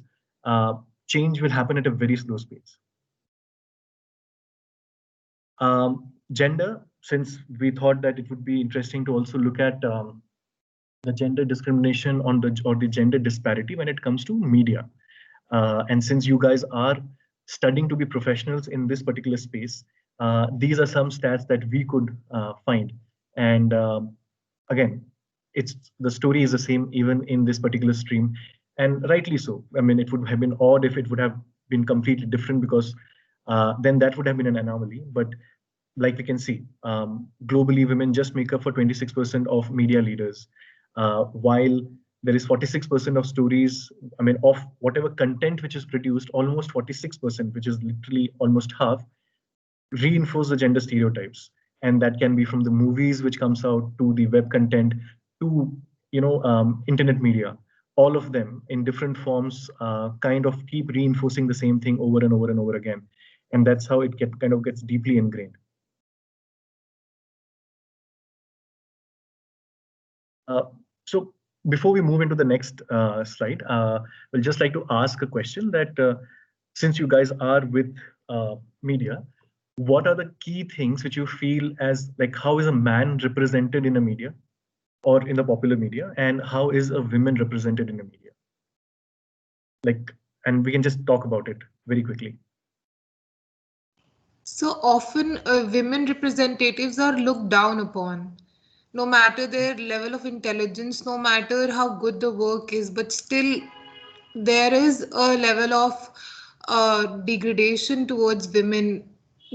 change will happen at a very slow pace. Gender, since we thought that it would be interesting to also look at the gender discrimination or the gender disparity when it comes to media. And since you guys are studying to be professionals in this particular space, these are some stats that we could find. And again, the story is the same even in this particular stream, and rightly so. I mean, it would have been odd if it would have been completely different, because then that would have been an anomaly. But like we can see, globally, women just make up for 26% of media leaders, while there is 46% of stories, I mean, of whatever content which is produced, almost 46%, which is literally almost half, reinforce the gender stereotypes. And that can be from the movies which comes out, to the web content, to, you know, internet media. All of them in different forms kind of keep reinforcing the same thing over and over and over again. And that's how it kind of gets deeply ingrained. So before we move into the next slide, we'll just like to ask a question that since you guys are with media, what are the key things which you feel as, like, how is a man represented in a media or in the popular media, and how is a woman represented in a media? Like, and we can just talk about it very quickly. So often women representatives are looked down upon, no matter their level of intelligence, no matter how good the work is, but still there is a level of degradation towards women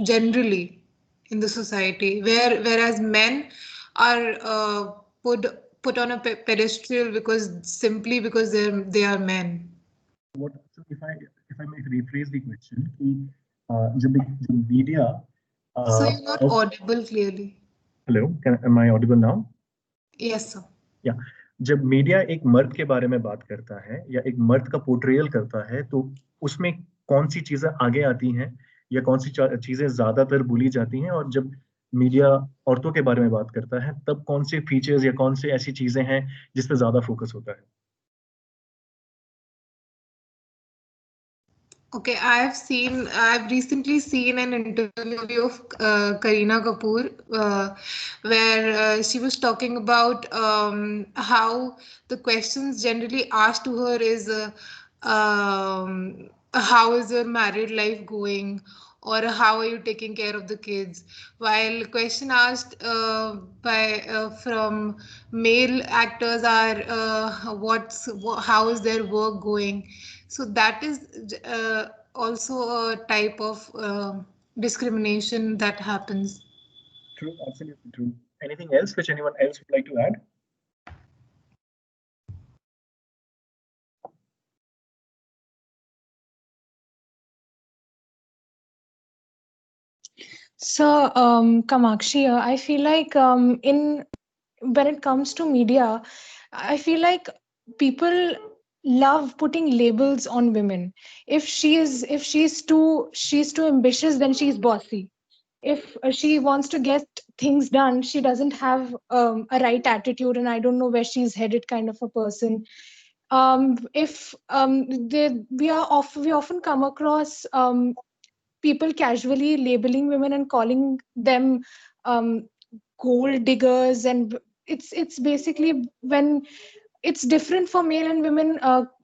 generally in the society, whereas men are put on a pedestal simply because they are men. So if I may rephrase the question, the media. So you're not audible clearly. Hello, am I audible now? Yes, sir. Yeah. जब media एक मर्द के बारे में बात करता है या एक मर्द का पोर्ट्रेयल करता है, तो उसमें कौन सी चीजें आगे आती हैं या कौन सी चीजें ज्यादातर भूली जाती हैं, और जब मीडिया औरतों के बारे में बात करता है तब कौन से फीचर्स या कौन से ऐसी चीजें हैं जिस पे ज्यादा फोकस होता है? Okay, I've recently seen an interview of Kareena Kapoor where she was talking about how the questions generally asked to her is how is your married life going, or how are you taking care of the kids? While question asked from male actors are how is their work going? So that is also a type of discrimination that happens. True, absolutely true. Anything else which anyone else would like to add? So, Kamakshi, I feel like when it comes to media, I feel like people love putting labels on women. If she's too ambitious, then she's bossy. If she wants to get things done, she doesn't have a right attitude, and I don't know where she's headed, kind of a person. If we often come across people casually labeling women and calling them um, gold diggers, and it's basically when it's different for male and women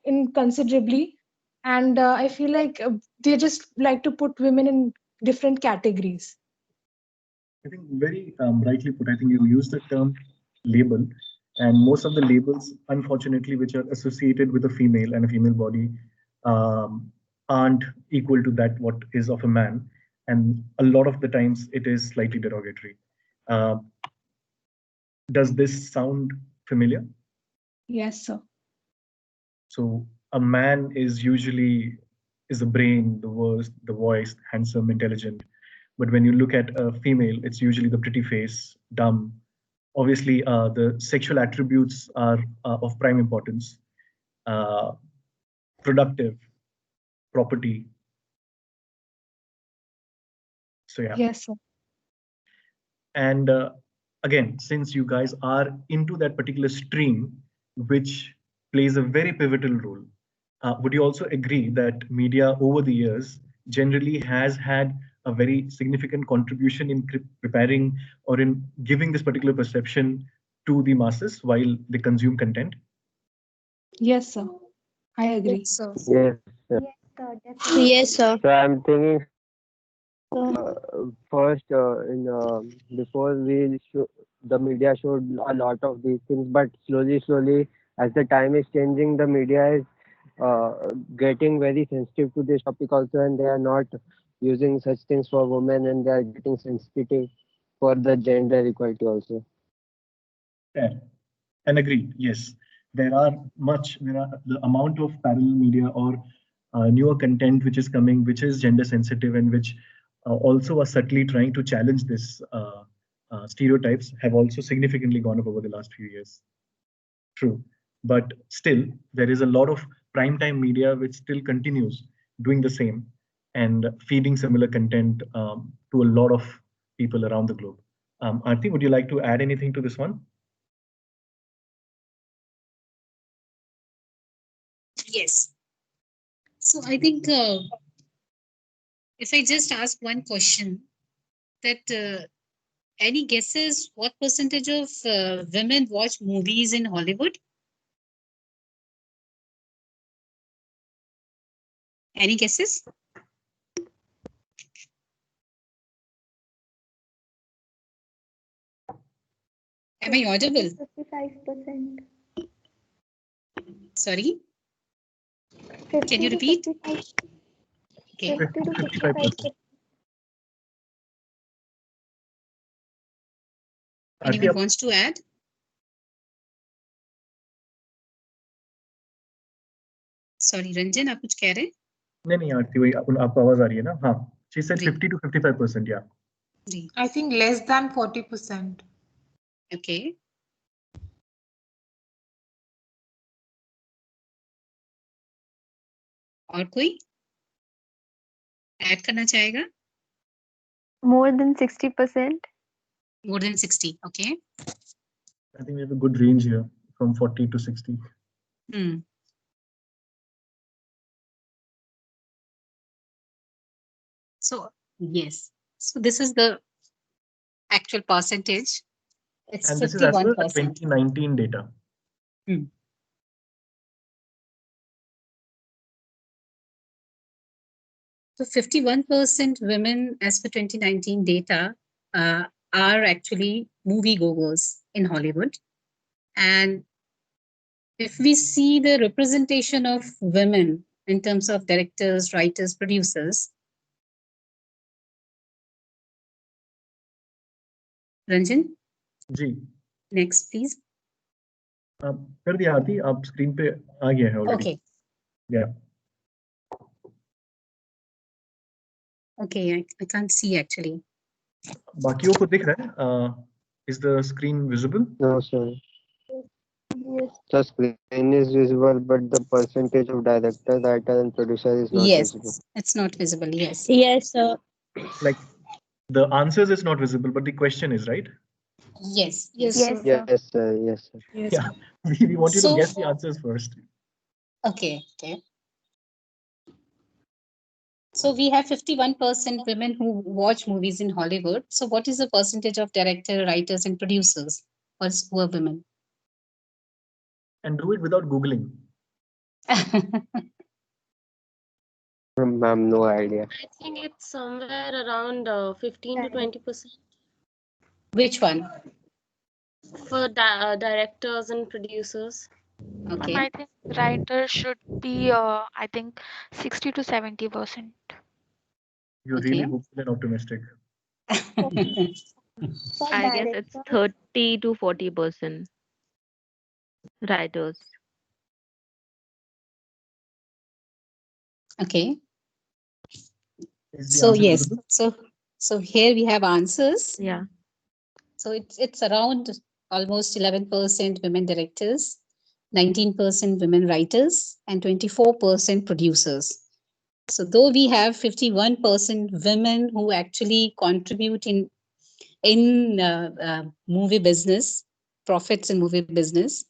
in considerably, and I feel like they just like to put women in different categories. I think very rightly put. I think you use the term label, and most of the labels, unfortunately, which are associated with a female and a female body, aren't equal to that what is of a man, and a lot of the times it is slightly derogatory. Uh, does this sound familiar? Yes, sir. So a man is usually is the brain, the voice, handsome, intelligent. But when you look at a female, it's usually the pretty face, dumb. Obviously, the sexual attributes are of prime importance. Productive, property. So yeah. Yes, sir. And again, since you guys are into that particular stream, which plays a very pivotal role, would you also agree that media over the years generally has had a very significant contribution in preparing or in giving this particular perception to the masses while they consume content? Yes, sir. I agree. Yes, sir. Yes, definitely. Yes, sir. So I'm thinking first before the media showed a lot of these things, but slowly, as the time is changing, the media is getting very sensitive to this topic also, and they are not using such things for women, and they are getting sensitive for the gender equality also. Fair. And agreed, yes. There are the amount of parallel media or newer content which is coming, which is gender sensitive and which also are subtly trying to challenge this stereotypes have also significantly gone up over the last few years. True. But still, there is a lot of primetime media which still continues doing the same and feeding similar content to a lot of people around the globe. Aarti, would you like to add anything to this one? Yes. So I think if I just ask one question, that any guesses what percentage of women watch movies in Hollywood? Any guesses? Am I audible? 55%. Sorry? 50 Can you to repeat? 55. Okay. 50 to 55%. Anyone wants to add? Sorry, Ranjan, आप कुछ कह रहे हैं? नहीं आरती वही आपको आवाज आ रही है ना? हाँ. She said 50 to 55%, yeah. I think less than 40%. Okay. और कोई ऐड करना चाहेगा? More than 60%. More than 60, okay. I think we have a good range here from 40 to 60. So, yes. So this is the actual percentage. It's and this is as per 51%. 2019 data. So 51% women, as per 2019 data, are actually moviegoers in Hollywood. And if we see the representation of women in terms of directors, writers, producers, Ranjan? Ji. Next, please. कर दिया आरती, आप screen पे आ गया है already. Okay. Yeah. Okay, I can't see actually. बाकियों को दिख रहा है? Is the screen visible? No, sir. The screen is visible, but the percentage of director, writer, and producer is not visible. Yes, it's not visible. Yes. Yes, sir. Like the answers is not visible, but the question is, right? Yes. Yes, sir. Yes, sir. Yes, sir. Yeah. We want you to So- guess the answers first. Okay. So we have 51% women who watch movies in Hollywood. So what is the percentage of director, writers, and producers who are women? And do it without Googling. Ma'am, no idea. I think it's somewhere around 15 to 20% Which one? for directors and producers. Okay. I think writers should be, I think 60 to 70%. You're really hopeful and optimistic. I guess it's 30 to 40% writers. Okay. Is the So answer yes. visible? So here we have answers. Yeah. So it's around almost 11% women directors, 19% women writers, and 24% producers. So though we have 51% women who actually contribute in movie business, profits in movie business,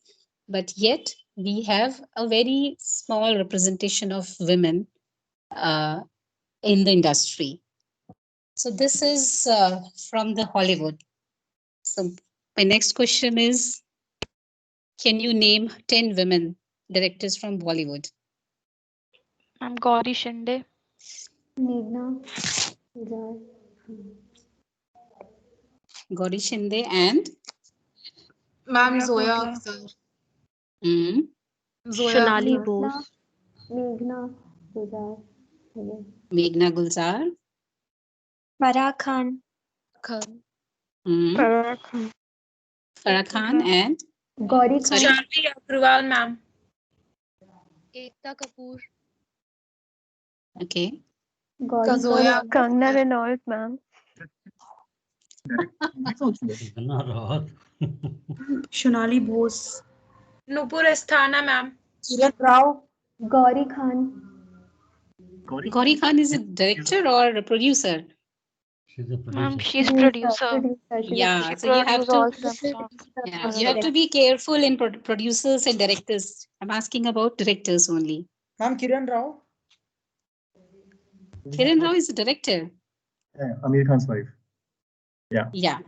but yet we have a very small representation of women in the industry. So this is from the Hollywood. So my next question is, can you name 10 women directors from Bollywood? I'm Gauri Shinde. Meghna. Gauri Shinde and? Ma'am, Zoya Akhtar. Zoya Shonali Akhtar. Bose. Meghna. Gulzar. Meghna Gulzar. Farah Khan. Farah Khan and? Gauri Khan. Sorry? Shanvi Agrawal, ma'am. Ekta Kapoor. Okay. Gauri Zoya Khan. Kangna Ranaut, ma'am. Shonali Bose. Nupur Asthana, ma'am. Kiran Rao. Gauri Khan. Gauri Khan is a director or a producer? She's a Ma'am, producer. she's producer. Yeah, She so you have produces to. all some songs. Yeah, you have to be careful in producers and directors. I'm asking about directors only. Ma'am, Kiran Rao. Kiran Rao is a director. Yeah, Amir Khan's wife. Yeah. Yeah.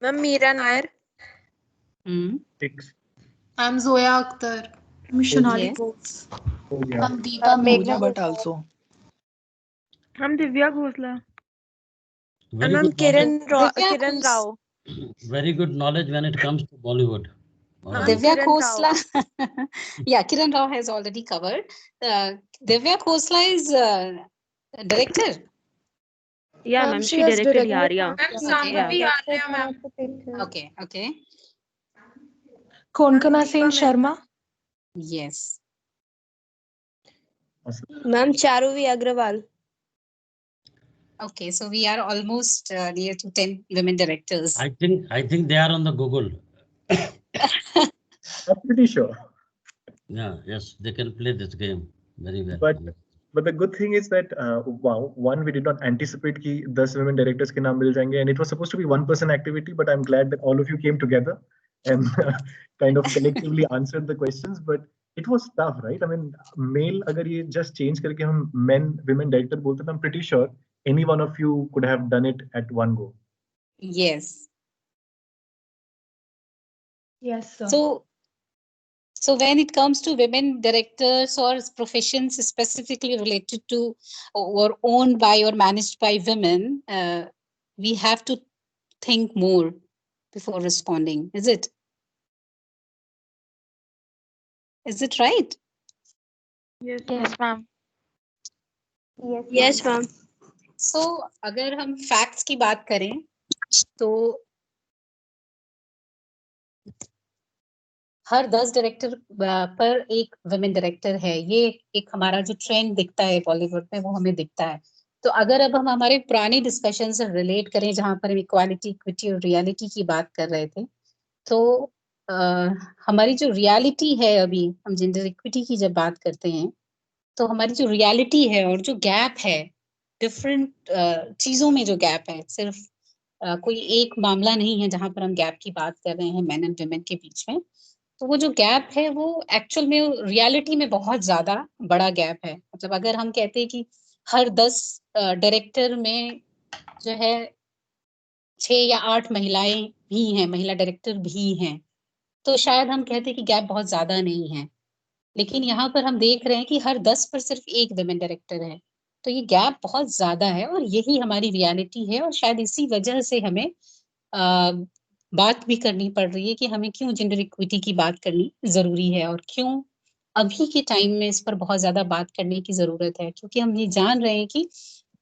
Ma'am, Meera Nair. Six. I'm Zoya Akhtar. Shonali Yes. Bose. Oh, yeah. I'm Deepa Meghna Bhatt also. I'm Divya Khosla. Very Ma'am, good knowledge. Kiran Rao. Very good knowledge when it comes to Bollywood. Divya Khosla. Yeah, Kiran Rao has already covered. Divya Khosla is a director. Yeah, ma'am, she directed Yaria. Ma'am, Sambhavi Arya, ma'am. Okay. Konkana Singh Sharma. Yes. Ma'am, Charuvi Agrawal. Okay, so we are almost near to 10 women directors. I think they are on the Google. I'm pretty sure. Yeah, yes, they can play this game very well. But the good thing is that wow, one, we did not anticipate कि 10 women directors के नाम मिल जाएंगे, and it was supposed to be one-person activity, but I'm glad that all of you came together and kind of collectively answered the questions. But it was tough, right? I mean, male अगर ये just change करके हम men women director बोलते, I'm pretty sure any one of you could have done it at one go. Yes. Yes, sir. So when it comes to women directors or professions specifically related to or owned by or managed by women, we have to think more before responding. Is it? Is it right? Yes, ma'am. Yes, ma'am. So अगर हम facts की बात करें तो हर 10 director पर एक women director है। ये एक हमारा जो ट्रेंड दिखता है बॉलीवुड में वो हमें दिखता है। तो अगर अब हम हमारे पुराने डिस्कशन से रिलेट करें जहां पर हम इक्वालिटी, इक्विटी और रियलिटी की बात कर रहे थे, तो हमारी जो रियलिटी है, अभी हम जेंडर इक्विटी की जब बात करते हैं तो हमारी जो रियलिटी है और जो गैप है डिफरेंट चीजों में, जो गैप है सिर्फ कोई एक मामला नहीं है जहां पर हम गैप की बात कर रहे हैं मेन एंड वुमेन के बीच में। तो वो जो गैप है वो एक्चुअल में रियलिटी में बहुत ज्यादा बड़ा गैप है। मतलब अगर हम कहते हैं कि हर 10 डायरेक्टर में जो है 6 या 8 महिलाएं भी हैं, महिला डायरेक्टर भी हैं, तो शायद हम कहते हैं कि गैप बहुत ज्यादा नहीं है। लेकिन यहाँ पर हम देख रहे हैं कि हर 10 पर सिर्फ एक वुमेन डायरेक्टर है। तो ये गैप बहुत ज्यादा है और यही हमारी रियलिटी है। और शायद इसी वजह से हमें बात भी करनी पड़ रही है कि हमें क्यों जेंडर इक्विटी की बात करनी जरूरी है और क्यों अभी के टाइम में इस पर बहुत ज्यादा बात करने की जरूरत है। क्योंकि हम ये जान रहे हैं कि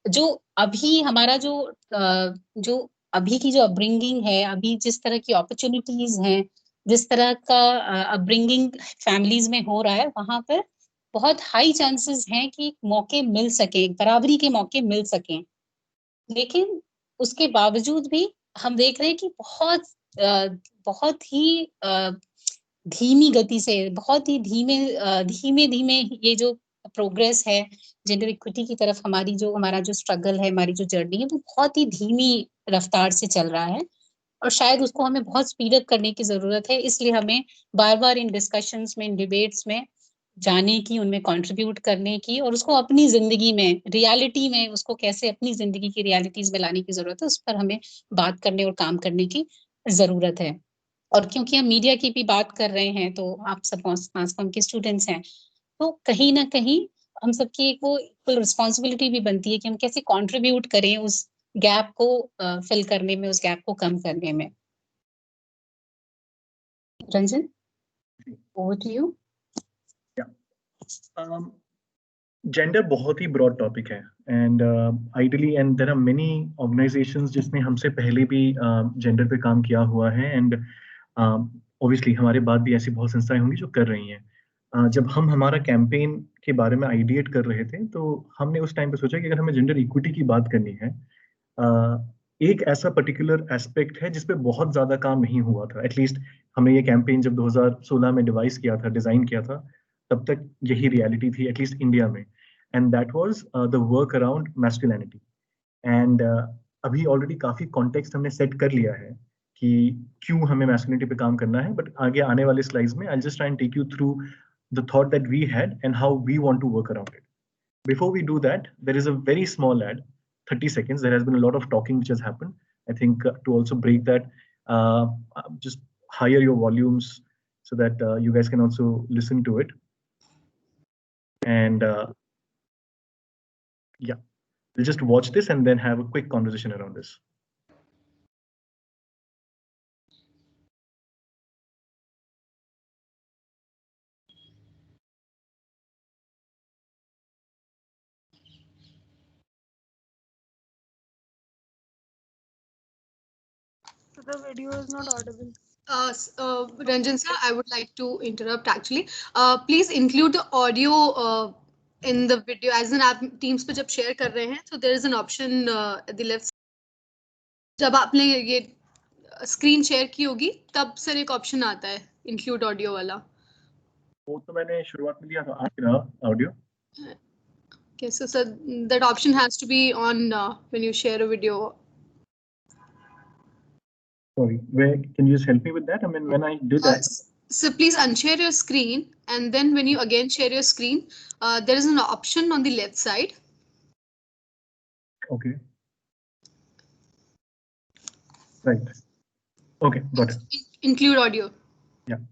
जो अभी हमारा जो अभी की जो अपब्रिंगिंग है, अभी जिस तरह की अपॉर्चुनिटीज हैं, जिस तरह का अपब्रिंगिंग फैमिलीज में हो रहा है, वहां पर बहुत हाई चांसेस हैं कि मौके मिल सके, बराबरी के मौके मिल सकें। लेकिन उसके बावजूद भी हम देख रहे हैं कि बहुत ही धीमी गति से, बहुत ही धीमे धीमे ये जो प्रोग्रेस है जेंडर इक्विटी की तरफ, हमारा जो स्ट्रगल है, हमारी जो जर्नी है, वो बहुत ही धीमी रफ्तार से चल रहा है। और शायद उसको हमें बहुत स्पीड अप करने की जरूरत है। इसलिए हमें बार बार इन डिस्कशंस में, इन डिबेट्स में जाने की, उनमें कंट्रीब्यूट करने की और उसको अपनी जिंदगी में, रियलिटी में उसको कैसे अपनी जिंदगी की रियलिटीज में लाने की जरूरत है, उस पर हमें बात करने और काम करने की जरूरत है। और क्योंकि हम मीडिया की भी बात कर रहे हैं, तो आप सब मास कॉम के स्टूडेंट्स हैं, तो कहीं ना कहीं हम सबकी एक वो इक्वल रिस्पॉन्सिबिलिटी भी बनती है कि हम कैसे कंट्रीब्यूट करें उस गैप को फिल करने में, उस गैप को कम करने में। Ranjan, over to you. Gender बहुत ही ब्रॉड टॉपिक है and ideally and there are many organisations जिसने हमसे पहले भी जेंडर पे काम किया हुआ है एंड ऑब्वियसली हमारे बाद भी ऐसी बहुत संस्थाएं होंगी जो कर रही हैं। जब हम हमारा कैंपेन के बारे में आइडिएट कर रहे थे तो हमने उस टाइम पे सोचा कि अगर हमें जेंडर इक्विटी की बात करनी है, एक ऐसा पर्टिकुलर एस्पेक्ट है जिसपे बहुत ज्यादा काम नहीं हुआ था। एटलीस्ट हमने ये कैंपेन जब 2016 में डिवाइस किया था, डिजाइन किया था, तब तक यही रियलिटी थी एटलीस्ट इंडिया में, and that was the work around masculinity. And अभी ऑलरेडी काफी कॉन्टेक्स्ट हमने सेट कर लिया है कि क्यों हमें मैस्कुलिनिटी पे काम करना है, बट आगे आने वाले स्लाइड्स में I just try and take you through the thought that we had and how we want to work around it. Before we do that, there is a very small ad, 30 seconds. There has been a lot of talking which has happened. I think to also break that, just higher your volumes so that you guys can also listen to it. And yeah, we'll just watch this and then have a quick conversation around this. So the video is not audible. Ranjan sir, I would like to interrupt actually. Please include the audio in the video, as in आप Teams पे जब share कर रहे हैं, so there is an option at the left. जब आपने ये screen share की होगी, तब सर एक option आता है include audio वाला। वो तो मैंने शुरुआत में दिया था, आपका audio. Okay, so sir, that option has to be on when you share a video. Sorry, can you just help me with that? I mean, when I did that. So please unshare your screen, and then when you again share your screen, there is an option on the left side. Okay. Right. Okay, got it. Include audio. Yeah.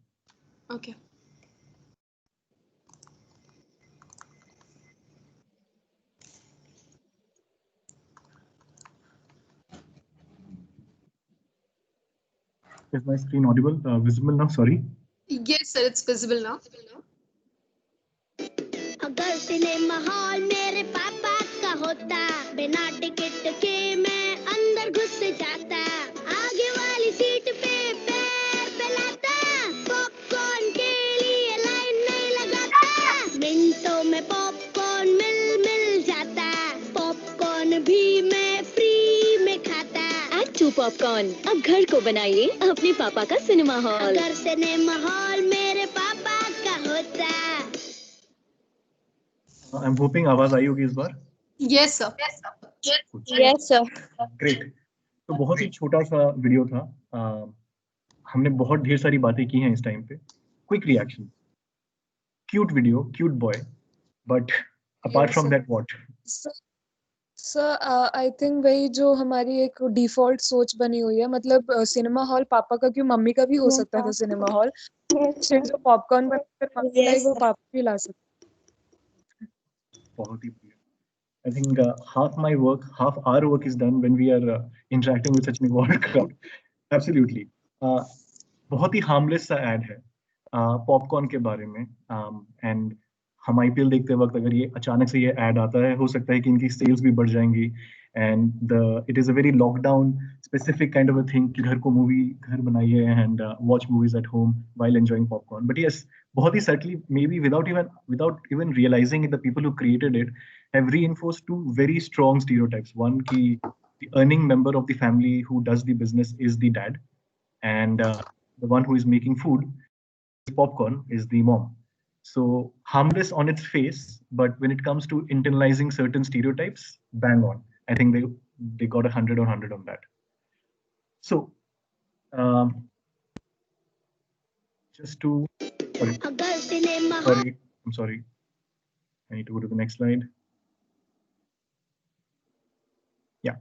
Okay. Is my screen audible? Visible now? Sorry. Yes, sir, it's visible now. अगर cinema hall मेरे पापा का होता, बिना ticket के मैं अंदर घुस जाता, आगे वाली सीट पे पैर फैलाता, पॉपकॉर्न के लिए लाइन नहीं लगाता, मिनटों में पॉपकॉर्न मिल जाता, पॉपकॉर्न भी मैं फ्री में खाता। Add2 पॉपकॉर्न, अब घर को बनाइए अपने पापा का सिनेमा हॉल। अगर सिनेमा हॉल मेरे पापा का होता। I'm hoping आवाज आई होगी इस बार. Yes, sir. Yes, sir. Great. तो बहुत ही छोटा सा वीडियो था. हमने बहुत ढेर सारी बातें की हैं इस टाइम पे. Quick reaction. Cute video, cute boy. But apart from that, what? Sir I think वही जो हमारी एक डिफॉल्ट सोच बनी हुई है, मतलब सिनेमा हॉल पापा का क्यों, मम्मी का भी हो सकता था सिनेमा हॉल. जो पॉपकॉर्न वो पापा भी ला सकते. बहुत ही I think half my work, half our work is done when we are interacting with such an evolved crowd. Absolutely. बहुत ही harmless सा ad है पॉपकॉर्न के बारे में. And हम IPL देखते वक्त अगर ये अचानक से ये ad आता है, हो सकता है कि इनकी sales भी बढ़ जाएंगी. And it is a very lockdown specific kind of a thing कि घर को movie घर बनाइए and watch movies at home while enjoying popcorn. But yes, बहुत ही subtly, maybe without even realizing it, the people who created it have reinforced two very strong stereotypes. One, ki the earning member of the family who does the business is the dad, and the one who is making food, popcorn, is the mom. So harmless on its face, but when it comes to internalizing certain stereotypes, bang on. I think they got 100 or 100 on that. So just to sorry, I'm sorry. I need to go to the next slide. Yeah.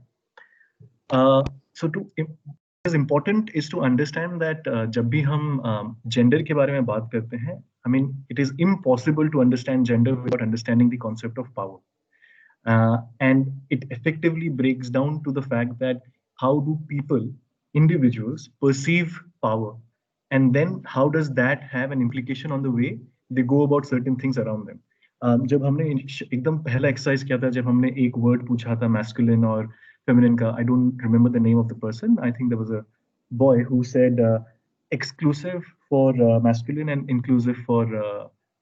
So what is important is to understand that जब भी हम gender के बारे में बात करते हैं, I mean, it is impossible to understand gender without understanding the concept of power. And it effectively breaks down to the fact that how do people, individuals, perceive power, and then how does that have an implication on the way they go about certain things around them. जब हमने एकदम पहला exercise किया था, जब हमने एक word पूछा था masculine और feminine का, I don't remember the name of the person. I think there was a boy who said exclusive for masculine and inclusive for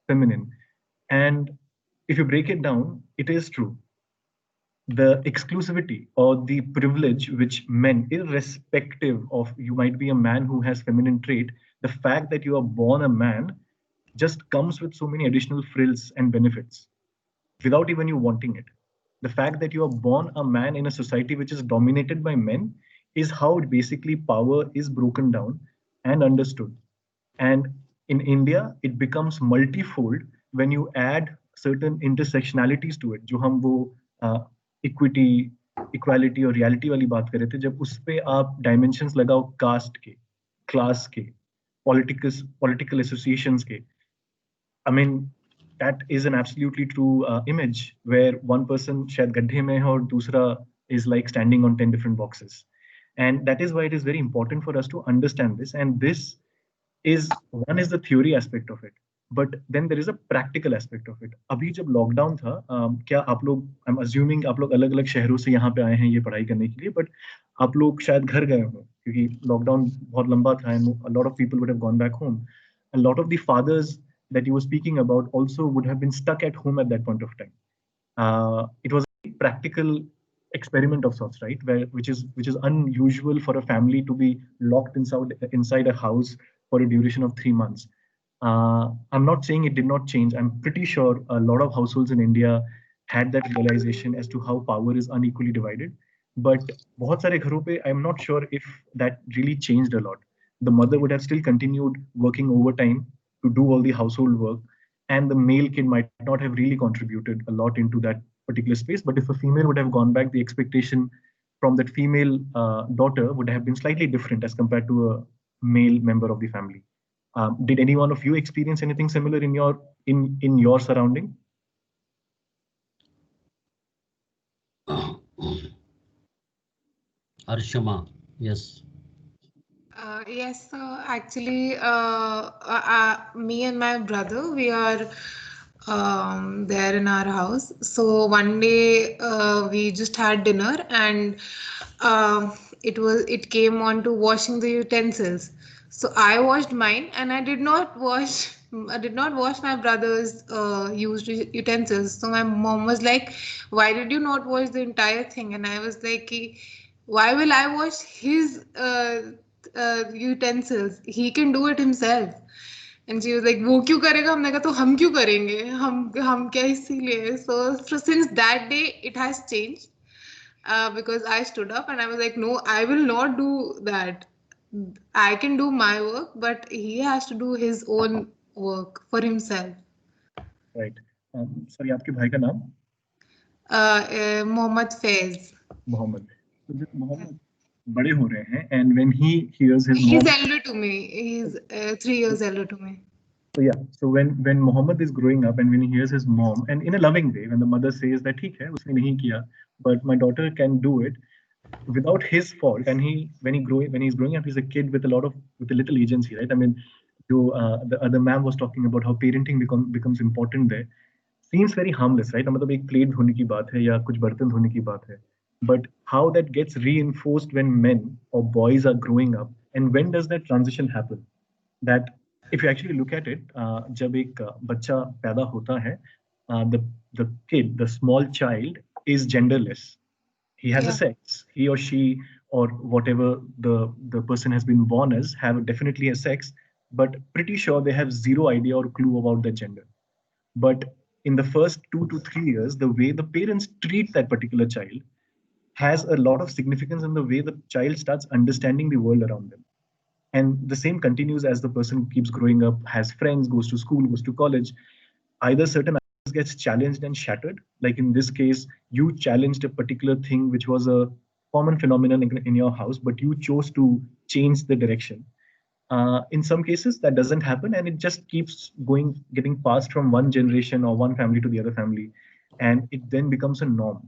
feminine. And if you break it down, it is true. The exclusivity or the privilege which men, irrespective of, you might be a man who has feminine trait, the fact that you are born a man just comes with so many additional frills and benefits without even you wanting it. The fact that you are born a man in a society which is dominated by men is how basically power is broken down and understood. And in India, it becomes multifold when you add certain intersectionalities to it. जो हम वो equity, equality और reality वाली बात कर रहे थे, जब उस पे आप dimensions लगाओ caste के, class के, political associations के, I mean, that is an absolutely true image where one person शायद गड्ढे में है और दूसरा is like standing on 10 different boxes. And that is why it is very important for us to understand this. And this is, one is the theory aspect of it, but then there is a practical aspect of it. अभी जब lockdown था, क्या आप लोग, I'm assuming आप लोग अलग-अलग शहरों से यहाँ पे आए हैं ये पढ़ाई करने के लिए, but आप लोग शायद घर गए हों क्योंकि lockdown बहुत लंबा था and a lot of people would have gone back home. A lot of the fathers that you were speaking about also would have been stuck at home at that point of time. It was a practical experiment of sorts, right? Which is unusual for a family to be locked inside a house for a duration of 3 months. I'm not saying it did not change. I'm pretty sure a lot of households in India had that realization as to how power is unequally divided. But बहुत सारे घरों पे, I'm not sure if that really changed a lot. The mother would have still continued working overtime to do all the household work, and the male kid might not have really contributed a lot into that particular space. But if a female would have gone back, the expectation from that female daughter would have been slightly different as compared to a male member of the family. Did any one of you experience anything similar in your surrounding? Arshama, yes. Yes, actually, me and my brother, we are there in our house. So one day we just had dinner, and it came on to washing the utensils. So I washed mine, and I did not wash my brother's used utensils. So my mom was like, "Why did you not wash the entire thing?" And I was like, "Why will I wash his utensils? He can do it himself." And she was like, "वो क्यों करेगा?" हमने कहा, "तो हम क्यों करेंगे? हम क्या इसीलिए?" So since that day, it has changed. Because I stood up and I was like, "No, I will not do that. I can do my work, but he has to do his own work for himself." Right. Sorry, आपके भाई का नाम? Mohammad Faiz. Mohammed. So this Mohammed बड़े हो रहे हैं, and when he hears his He's mom, elder to me. He's 3 years elder to me. so yeah, so when Mohammed is growing up and when he hears his mom, and in a loving way, when the mother says that ठीक है, उसने नहीं किया, but my daughter can do it without his fault, and when he's growing up, he's a kid with a little agency, right? I mean, the other ma'am was talking about how parenting becomes important there. Seems very harmless, right? मतलब एक plate धोने की बात है या कुछ बर्तन धोने की बात है, but how that gets reinforced when men or boys are growing up, and when does that transition happen? That if you actually look at it, जब एक बच्चा पैदा होता है, the kid, the small child is genderless. He has a sex. He or she or whatever the person has been born as have definitely a sex, but pretty sure they have zero idea or clue about their gender. But in the first 2 to 3 years, the way the parents treat that particular child has a lot of significance in the way the child starts understanding the world around them. And the same continues as the person keeps growing up, has friends, goes to school, goes to college. Either certain ideas gets challenged and shattered. Like in this case, you challenged a particular thing which was a common phenomenon in your house, but you chose to change the direction. In some cases, that doesn't happen, and it just keeps going, getting passed from one generation or one family to the other family, and it then becomes a norm.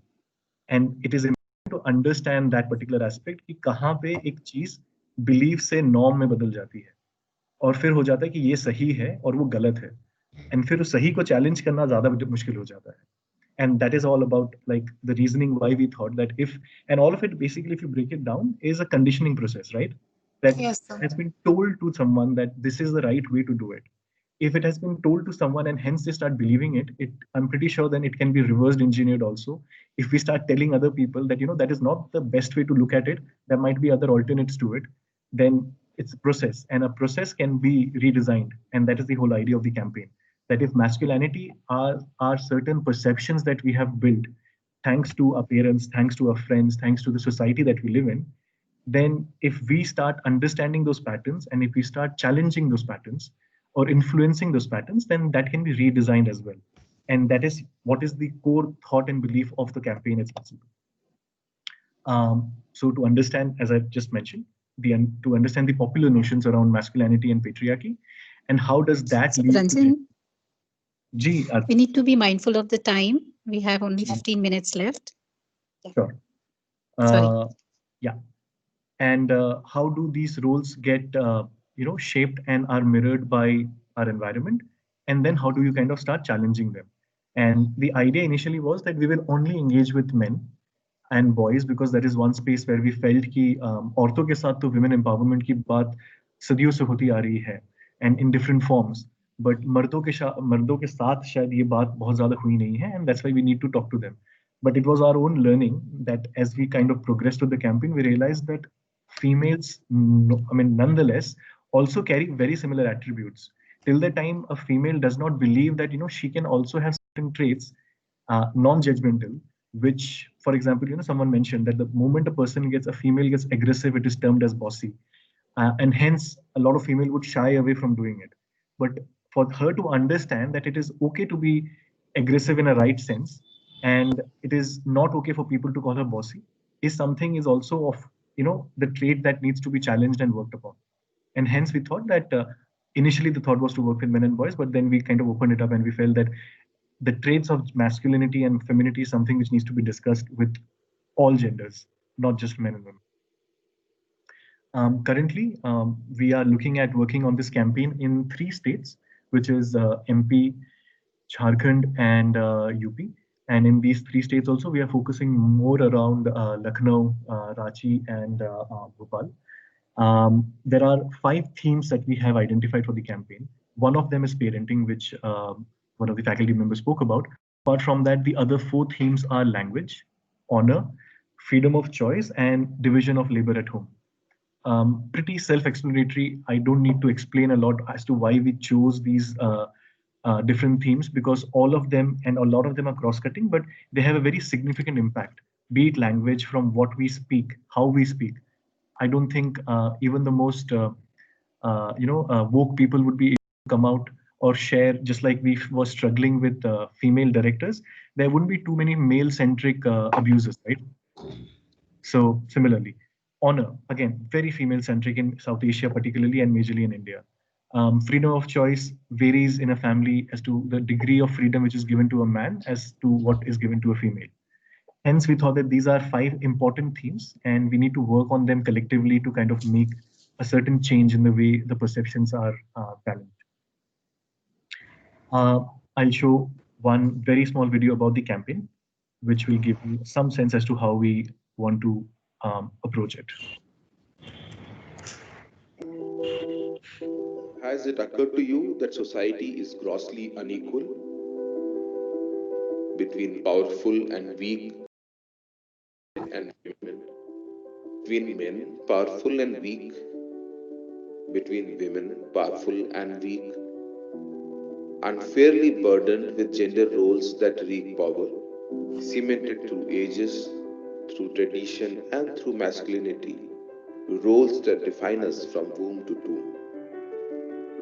And it is important to understand that particular aspect कि कहाँ पे एक चीज belief से norm में बदल जाती है, और फिर हो जाता है कि ये सही है और वो गलत है, and फिर उस सही को challenge करना ज़्यादा मुश्किल हो जाता है. And that is all about like the reasoning why we thought that and all of it basically, if you break it down, is a conditioning process, right? That has been told to someone that this is the right way to do it. If it has been told to someone and hence they start believing it, I'm pretty sure then it can be reversed engineered also. If we start telling other people that, that is not the best way to look at it, there might be other alternates to it, then it's a process, and a process can be redesigned. And that is the whole idea of the campaign. That if masculinity are certain perceptions that we have built, thanks to our parents, thanks to our friends, thanks to the society that we live in, then if we start understanding those patterns and if we start challenging those patterns or influencing those patterns, then that can be redesigned as well. And that is what is the core thought and belief of the campaign itself. So to understand, as I just mentioned, to understand the popular notions around masculinity and patriarchy, and how does that lead Ranjan, to... we need to be mindful of the time. We have only 15 minutes left. Sure. Sorry. Yeah. And how do these roles get shaped and are mirrored by our environment? And then how do you kind of start challenging them? And the idea initially was that we will only engage with men and boys because that is one space where we felt कि औरतों के साथ तो women empowerment की बात सदियों से होती आ रही है, and in different forms. But मर्दों के साथ शायद ये बात बहुत ज़्यादा हुई नहीं है, and that's why we need to talk to them. But it was our own learning that as we kind of progressed with the campaign, we realized that females, nonetheless, also carry very similar attributes. Till the time a female does not believe that she can also have certain traits, non-judgmental, which, for example, someone mentioned that the moment a female gets aggressive, it is termed as bossy, and hence a lot of female would shy away from doing it. But for her to understand that it is okay to be aggressive in a right sense, and it is not okay for people to call her bossy, is also of the trait that needs to be challenged and worked upon. And hence we thought that initially the thought was to work with men and boys, but then we kind of opened it up and we felt that the traits of masculinity and femininity is something which needs to be discussed with all genders, not just men and women. Currently, we are looking at working on this campaign in 3 states, which is MP, Jharkhand, and UP. And in these 3 states also, we are focusing more around Lucknow, Ranchi, and Bhopal. There are 5 themes that we have identified for the campaign. One of them is parenting, which one of the faculty members spoke about. Apart from that, the other 4 themes are language, honor, freedom of choice, and division of labor at home. Pretty self-explanatory. I don't need to explain a lot as to why we chose these different themes, because all of them and a lot of them are cross-cutting, but they have a very significant impact, be it language, from what we speak, how we speak. I don't think even the most woke people would be able to come out or share, just like we were struggling with female directors. There wouldn't be too many male-centric abuses, right? So similarly, honor, again, very female-centric in South Asia, particularly, and majorly in India. Freedom of choice varies in a family as to the degree of freedom which is given to a man as to what is given to a female. Hence, we thought that these are 5 important themes, and we need to work on them collectively to kind of make a certain change in the way the perceptions are balanced. I'll show one very small video about the campaign, which will give you some sense as to how we want to approach it. Has it occurred to you that society is grossly unequal between powerful and weak and women, between men powerful and weak, between women powerful and weak, unfairly burdened with gender roles that wreak power, cemented through ages, through tradition, and through masculinity, roles that define us from womb to tomb,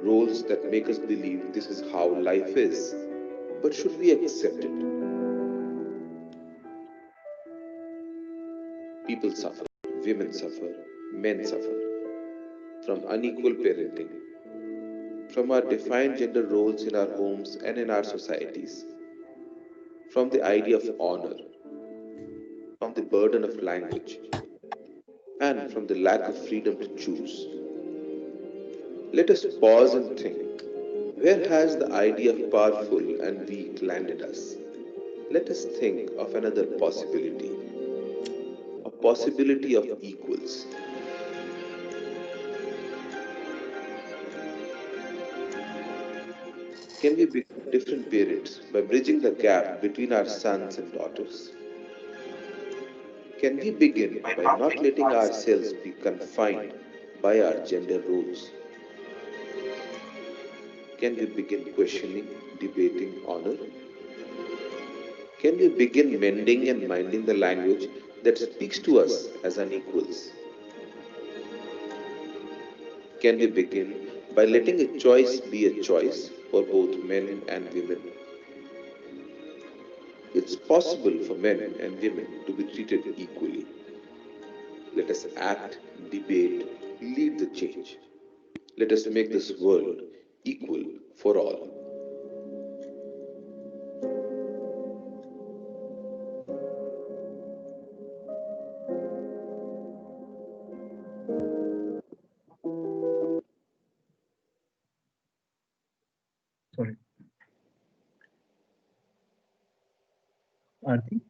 roles that make us believe this is how life is, but should we accept it? People suffer, women suffer, men suffer from unequal parenting, from our defined gender roles in our homes and in our societies, from the idea of honor, from the burden of language, and from the lack of freedom to choose. Let us pause and think, where has the idea of powerful and weak landed us? Let us think of another possibility, a possibility of equals. Can we become different parents by bridging the gap between our sons and daughters? Can we begin by not letting ourselves be confined by our gender roles? Can we begin questioning, debating honor? Can we begin mending and minding the language that speaks to us as unequals? Can we begin by letting a choice be a choice for both men and women? It's possible for men and women to be treated equally. Let us act, debate, lead the change. Let us make this world equal for all. Sorry. Aarti?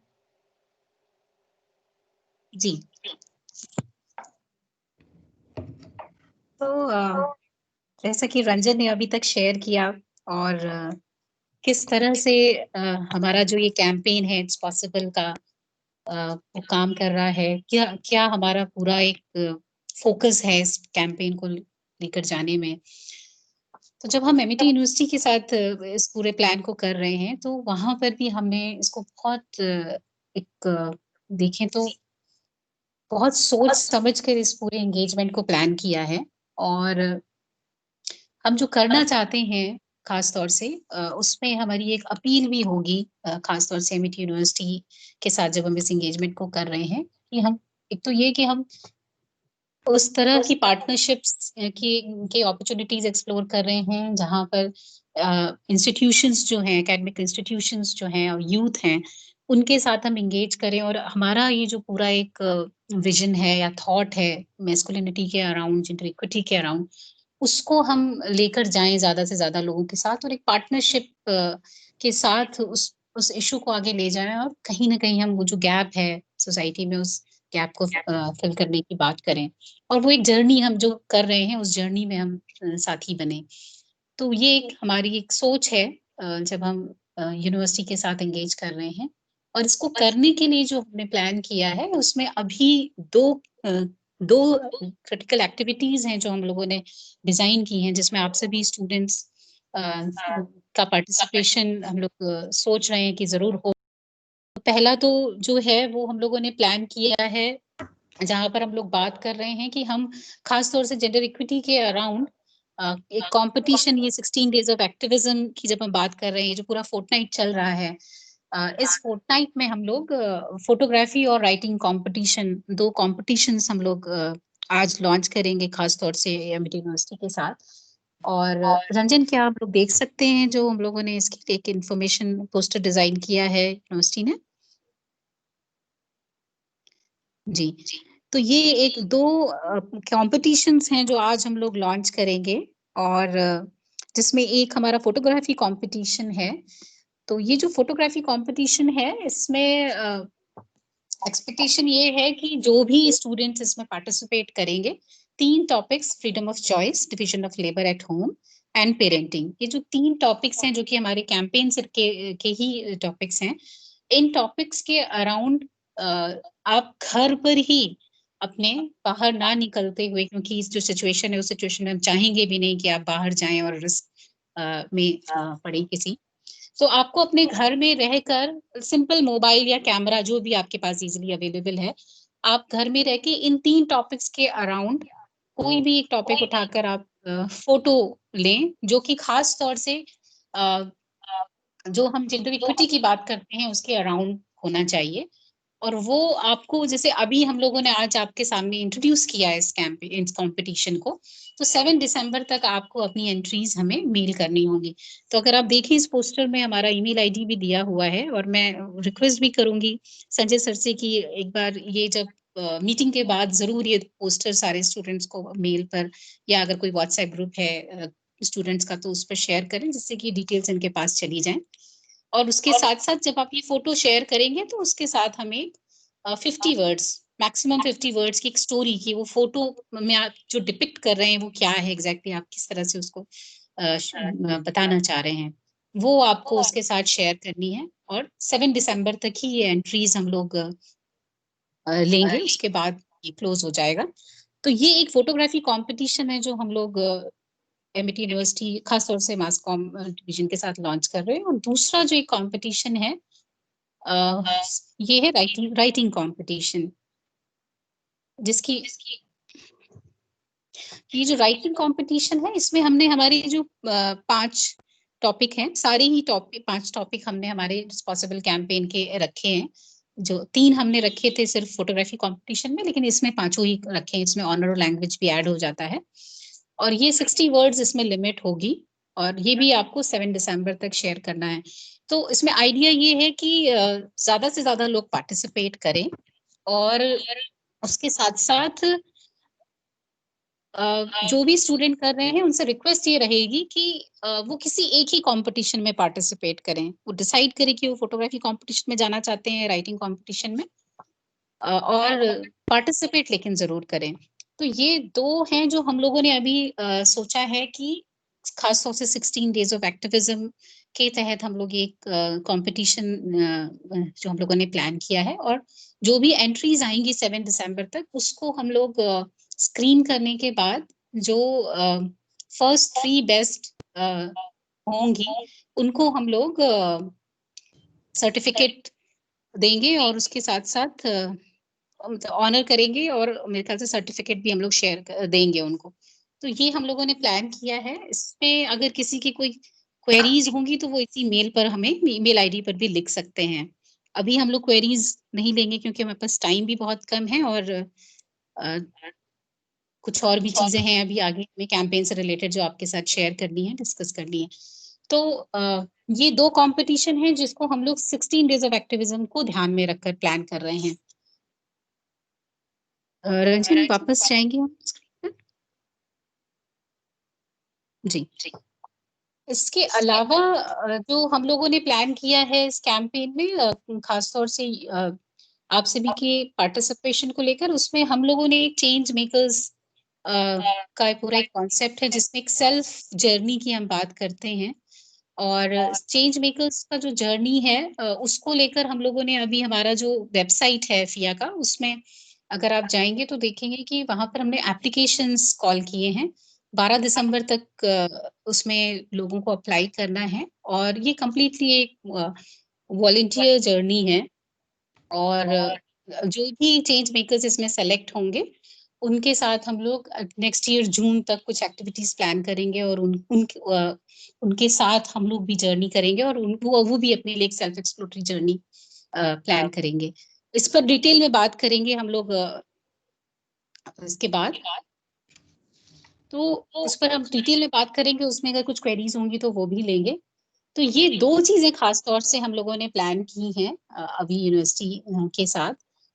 जी तो जैसा कि रंजन ने अभी तक share किया और किस तरह से हमारा जो ये कैंपेन है इट्स पॉसिबल का वो काम कर रहा है, क्या हमारा पूरा एक फोकस है इस कैंपेन को लेकर जाने में। तो जब हम एमआईटी यूनिवर्सिटी के साथ इस पूरे प्लान को कर रहे हैं तो वहां पर भी हमने इसको बहुत एक देखें तो बहुत सोच समझ कर इस पूरे एंगेजमेंट को प्लान किया है। और हम जो करना चाहते हैं खास तौर से उसमें हमारी एक अपील भी होगी, खास तौर से एमआईटी यूनिवर्सिटी के साथ जब हम इस एंगेजमेंट को कर रहे हैं कि हम एक तो ये कि हम उस तरह की पार्टनरशिप्स की अपॉर्चुनिटीज एक्सप्लोर कर रहे हैं जहां पर इंस्टीट्यूशंस जो हैं, एकेडमिक इंस्टीट्यूशंस जो हैं और यूथ हैं उनके साथ हम एंगेज करें और हमारा ये जो पूरा एक विजन है या थॉट है मैस्कुलिनिटी के अराउंड, जेंडर इक्विटी के अराउंड, उसको हम लेकर जाएं ज़्यादा से ज़्यादा लोगों के साथ और एक पार्टनरशिप के साथ उस इशू को आगे ले जाएं और कहीं ना कहीं हम वो जो गैप है सोसाइटी में उस गैप को फिल करने की बात करें। और वो एक जर्नी हम जो कर रहे हैं उस जर्नी में हम साथी बने। तो ये एक हमारी एक सोच है जब हम यूनिवर्सिटी के साथ एंगेज कर रहे हैं। और इसको करने के लिए जो हमने प्लान किया है उसमें अभी दो क्रिटिकल एक्टिविटीज हैं जो हम लोगों ने डिजाइन की हैं, जिसमें आप सभी स्टूडेंट्स का पार्टिसिपेशन हम लोग सोच रहे हैं कि जरूर हो। पहला तो जो है वो हम लोगों ने प्लान किया है जहाँ पर हम लोग बात कर रहे हैं कि हम खास तौर से जेंडर इक्विटी के अराउंड एक कंपटीशन, ये 16 डेज ऑफ एक्टिविज्म की जब हम बात कर रहे हैं, जो पूरा फोर्टनाइट चल रहा है, इस फोर्टनाइट में हम लोग फोटोग्राफी और राइटिंग कंपटीशन, 2 कॉम्पिटिशन्स हम लोग आज लॉन्च करेंगे खास तौर से एमआईटी यूनिवर्सिटी के साथ। और रंजन, क्या आप लोग देख सकते हैं जो हम लोगों ने इसकी एक इंफॉर्मेशन पोस्टर डिजाइन किया है यूनिवर्सिटी ने? जी, तो ये एक 2 कॉम्पिटिशन्स हैं जो आज हम लोग लॉन्च करेंगे और जिसमें एक हमारा फोटोग्राफी कंपटीशन है। तो ये जो फोटोग्राफी कंपटीशन है इसमें एक्सपेक्टेशन ये है कि जो भी स्टूडेंट्स इसमें पार्टिसिपेट करेंगे, 3 topics, freedom of choice, division of labour at home and parenting, ये जो 3 टॉपिक्स हैं जो कि हमारे कैंपेन के ही टॉपिक्स हैं, इन टॉपिक्स के अराउंड आप घर पर ही अपने बाहर ना निकलते हुए, क्योंकि इस जो सिचुएशन है उस सिचुएशन में हम चाहेंगे भी नहीं कि आप बाहर जाएं और रिस्क में पड़े किसी, तो आपको अपने घर में रहकर सिंपल मोबाइल या कैमरा जो भी आपके पास इजीली अवेलेबल है, आप घर में रह के इन 3 टॉपिक्स के अराउंड कोई भी एक टॉपिक उठाकर आप फोटो लें, जो कि खास तौर से जो हम जेंडर इक्विटी की बात करते हैं उसके अराउंड होना चाहिए। और वो आपको, जैसे अभी हम लोगों ने आज आपके सामने इंट्रोड्यूस किया है इस कंपटीशन को, तो 7 दिसंबर तक आपको अपनी एंट्रीज हमें मेल करनी होगी। तो अगर आप देखें इस पोस्टर में हमारा ईमेल आईडी भी दिया हुआ है, और मैं रिक्वेस्ट भी करूंगी संजय सर से कि एक बार ये जब मीटिंग के बाद जरूर ये पोस्टर सारे स्टूडेंट्स को मेल पर, या अगर कोई व्हाट्सएप ग्रुप है स्टूडेंट्स का तो उस पर शेयर करें, जिससे कि डिटेल्स इनके पास चली जाएं। और उसके साथ साथ जब आप ये फोटो शेयर करेंगे तो उसके साथ हमें 50 वर्ड्स, मैक्सिमम 50 वर्ड्स की एक स्टोरी की, वो फोटो में आप जो डिपिक्ट कर रहे हैं वो क्या है एग्जैक्टली, आप किस तरह से उसको बताना चाह रहे हैं, वो आपको उसके साथ शेयर करनी है। और 7 दिसंबर तक ही ये एंट्रीज हम लोग लेंगे, उसके बाद ये क्लोज हो जाएगा। तो ये एक फोटोग्राफी कंपटीशन है जो हम लोग एमआईटी यूनिवर्सिटी खासतौर से मास कॉम डिवीजन के साथ लॉन्च कर रहे हैं। और दूसरा जो एक कंपटीशन है ये है राइटिंग कंपटीशन, जिसकी ये जो राइटिंग कंपटीशन है इसमें हमने हमारे जो 5 टॉपिक हैं, सारे ही 5 टॉपिक हमने हमारे पॉसिबल कैंपेन के रखे हैं। जो 3 हमने रखे थे सिर्फ फोटोग्राफी कंपटीशन में, लेकिन इसमें 5 ही रखे हैं, इसमें ऑनर लैंग्वेज भी ऐड हो जाता है। और ये 60 वर्ड्स इसमें लिमिट होगी, और ये भी आपको 7 दिसंबर तक शेयर करना है। तो इसमें आइडिया ये है कि ज्यादा से ज्यादा लोग पार्टिसिपेट करें, और उसके साथ साथ जो भी स्टूडेंट कर रहे हैं उनसे रिक्वेस्ट ये रहेगी कि वो किसी एक ही कंपटीशन में पार्टिसिपेट करें। वो डिसाइड करें कि वो फोटोग्राफी कंपटीशन में जाना चाहते हैं, राइटिंग कंपटीशन में, और पार्टिसिपेट लेकिन जरूर करें। तो ये 2 हैं जो हम लोगों ने अभी सोचा है कि खासतौर से 16 डेज ऑफ एक्टिविज्म के तहत हम लोग एक कंपटीशन जो हम लोगों ने प्लान किया है, और जो भी एंट्रीज आएंगी 7 दिसंबर तक, उसको हम लोग स्क्रीन करने के बाद जो फर्स्ट 3 बेस्ट होंगी उनको हम लोग सर्टिफिकेट देंगे, और उसके साथ साथ ऑनर करेंगे, और मेरे ख्याल से सर्टिफिकेट भी हम लोग शेयर देंगे उनको। तो ये हम लोगों ने प्लान किया है। इसमें अगर किसी की कोई क्वेरीज होंगी तो वो इसी मेल पर हमें ईमेल आईडी पर भी लिख सकते हैं। अभी हम लोग क्वेरीज नहीं लेंगे क्योंकि हमारे पास टाइम भी बहुत कम है, और कुछ और भी चीजें हैं अभी आगे हमें कैंपेन से रिलेटेड जो आपके साथ शेयर करनी है, डिस्कस करनी है। तो ये 2 कंपटीशन है जिसको हम लोग 16 डेज ऑफ एक्टिविज्म को ध्यान में रखकर प्लान कर रहे हैं। रंजन वापस जाएंगे हम स्क्रीन पर? जी। इसके अलावा जो हम लोगों ने प्लान किया है इस कैंपेन में, खासतौर से आप सभी के पार्टिसिपेशन को लेकर, उसमें हम लोगों ने एक चेंज मेकर्स का पूरा एक कॉन्सेप्ट है जिसमें एक सेल्फ जर्नी की हम बात करते हैं। और चेंज मेकर्स का जो जर्नी है उसको लेकर हम लोगों ने अभी हमारा जो वेबसाइट है फिया का, उसमें अगर आप जाएंगे तो देखेंगे कि वहां पर हमने एप्लीकेशंस कॉल किए हैं। 12 दिसंबर तक उसमें लोगों को अप्लाई करना है और ये कम्प्लीटली एक वॉलंटियर जर्नी है। और जो भी चेंज मेकर्स इसमें सेलेक्ट होंगे उनके साथ हम लोग नेक्स्ट ईयर जून तक कुछ एक्टिविटीज प्लान करेंगे और उनके साथ हम लोग भी जर्नी करेंगे और वो भी अपने लिए एक सेल्फ एक्सप्लोरेटरी जर्नी प्लान करेंगे। इस पर डिटेल में बात करेंगे हम लोग इसके बाद। तो उस पर हम डिटेल में बात करेंगे, उसमें अगर कुछ क्वेरीज होंगी तो वो भी लेंगे। तो ये 2 चीजें खास तौर से हम लोगों ने प्लान की हैं अभी यूनिवर्सिटी के साथ।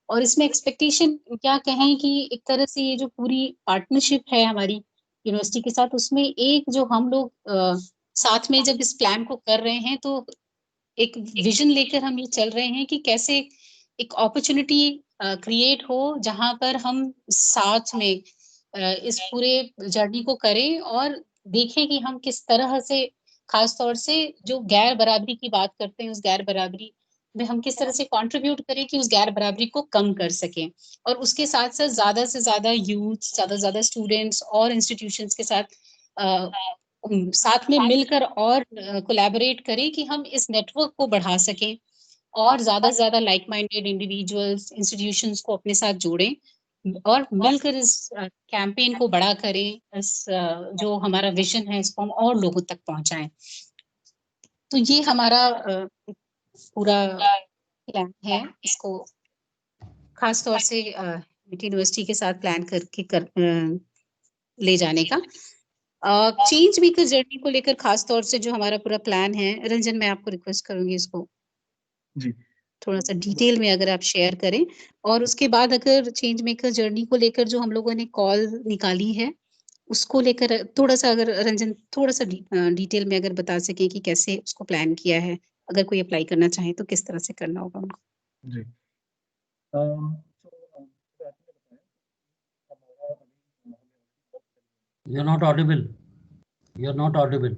और इसमें एक्सपेक्टेशन क्या कहें कि एक तरह से ये जो पूरी पार्टनरशिप है हमारी यूनिवर्सिटी के साथ, उसमें एक जो हम लोग साथ में जब इस प्लान को कर रहे हैं तो एक विजन लेकर हम ये चल रहे हैं कि कैसे एक अपॉर्चुनिटी क्रिएट हो जहां पर हम साथ में इस पूरे जर्नी को करें और देखें कि हम किस तरह से, खास तौर से जो गैर बराबरी की बात करते हैं, उस गैर बराबरी में हम किस तरह से कंट्रीब्यूट करें कि उस गैर बराबरी को कम कर सकें। और उसके साथ साथ ज्यादा से ज्यादा यूथ, ज्यादा से ज्यादा स्टूडेंट्स और इंस्टीट्यूशंस के साथ में मिलकर और कोलैबोरेट करें कि हम इस नेटवर्क को बढ़ा सकें और ज्यादा से ज्यादा लाइक माइंडेड इंडिविजुअल्स, इंस्टीट्यूशंस को अपने साथ जोड़ें और मिलकर इस कैंपेन को बड़ा करें। इस जो हमारा विजन है इसको हम और लोगों तक पहुंचाएं। तो ये हमारा पूरा प्लान है, इसको खास तौर से यूनिवर्सिटी के साथ प्लान करके ले जाने का। चेंज मेकर जर्नी को लेकर खास तौर से जो हमारा पूरा प्लान है, रंजन मैं आपको रिक्वेस्ट करूंगी इसको जी थोड़ा सा डिटेल में अगर आप शेयर करें। और उसके बाद अगर चेंज मेकर जर्नी को लेकर जो हम लोगों ने कॉल निकाली है उसको लेकर थोड़ा सा अगर रंजन थोड़ा सा डिटेल में अगर बता सके कि कैसे उसको प्लान किया है, अगर कोई अप्लाई करना चाहे तो किस तरह से करना होगा उनको। जी You're not audible. You're not audible.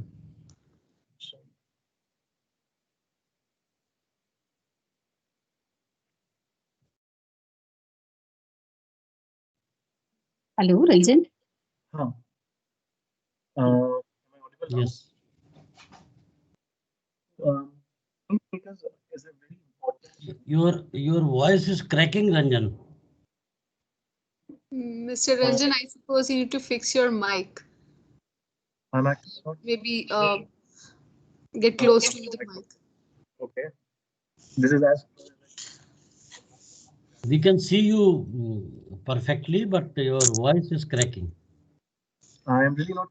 Hello Ranjan. हाँ Yes. Because is a very important. Your voice is cracking, Ranjan. Mr. Ranjan, I suppose you need to fix your mic. I'm actually not. Maybe get close to the mic. Okay. This is as. We can see you perfectly, but your voice is cracking. I am really not.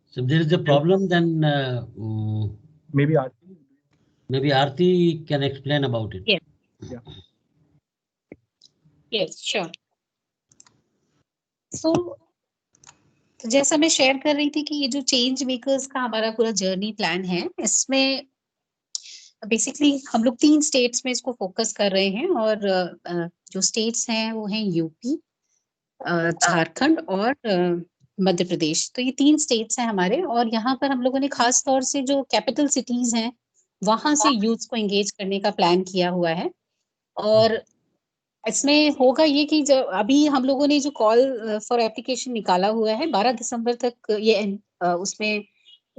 So if there is a problem, then maybe Aarti. Maybe Aarti can explain about it. Yes. Yeah. Yes, sure. So जैसा मैं share कर रही थी कि ये जो change makers का हमारा पूरा जर्नी प्लान है, इसमें बेसिकली हम लोग 3 स्टेट्स में इसको फोकस कर रहे हैं। और जो स्टेट्स हैं वो हैं यूपी, झारखंड और मध्य प्रदेश। तो ये 3 स्टेट्स हैं हमारे। और यहाँ पर हम लोगों ने खास तौर से जो कैपिटल सिटीज हैं वहां से यूथ को एंगेज करने का प्लान किया हुआ है। और इसमें होगा ये कि जब अभी हम लोगों ने जो कॉल फॉर एप्लीकेशन निकाला हुआ है 12 दिसंबर तक, ये उसमें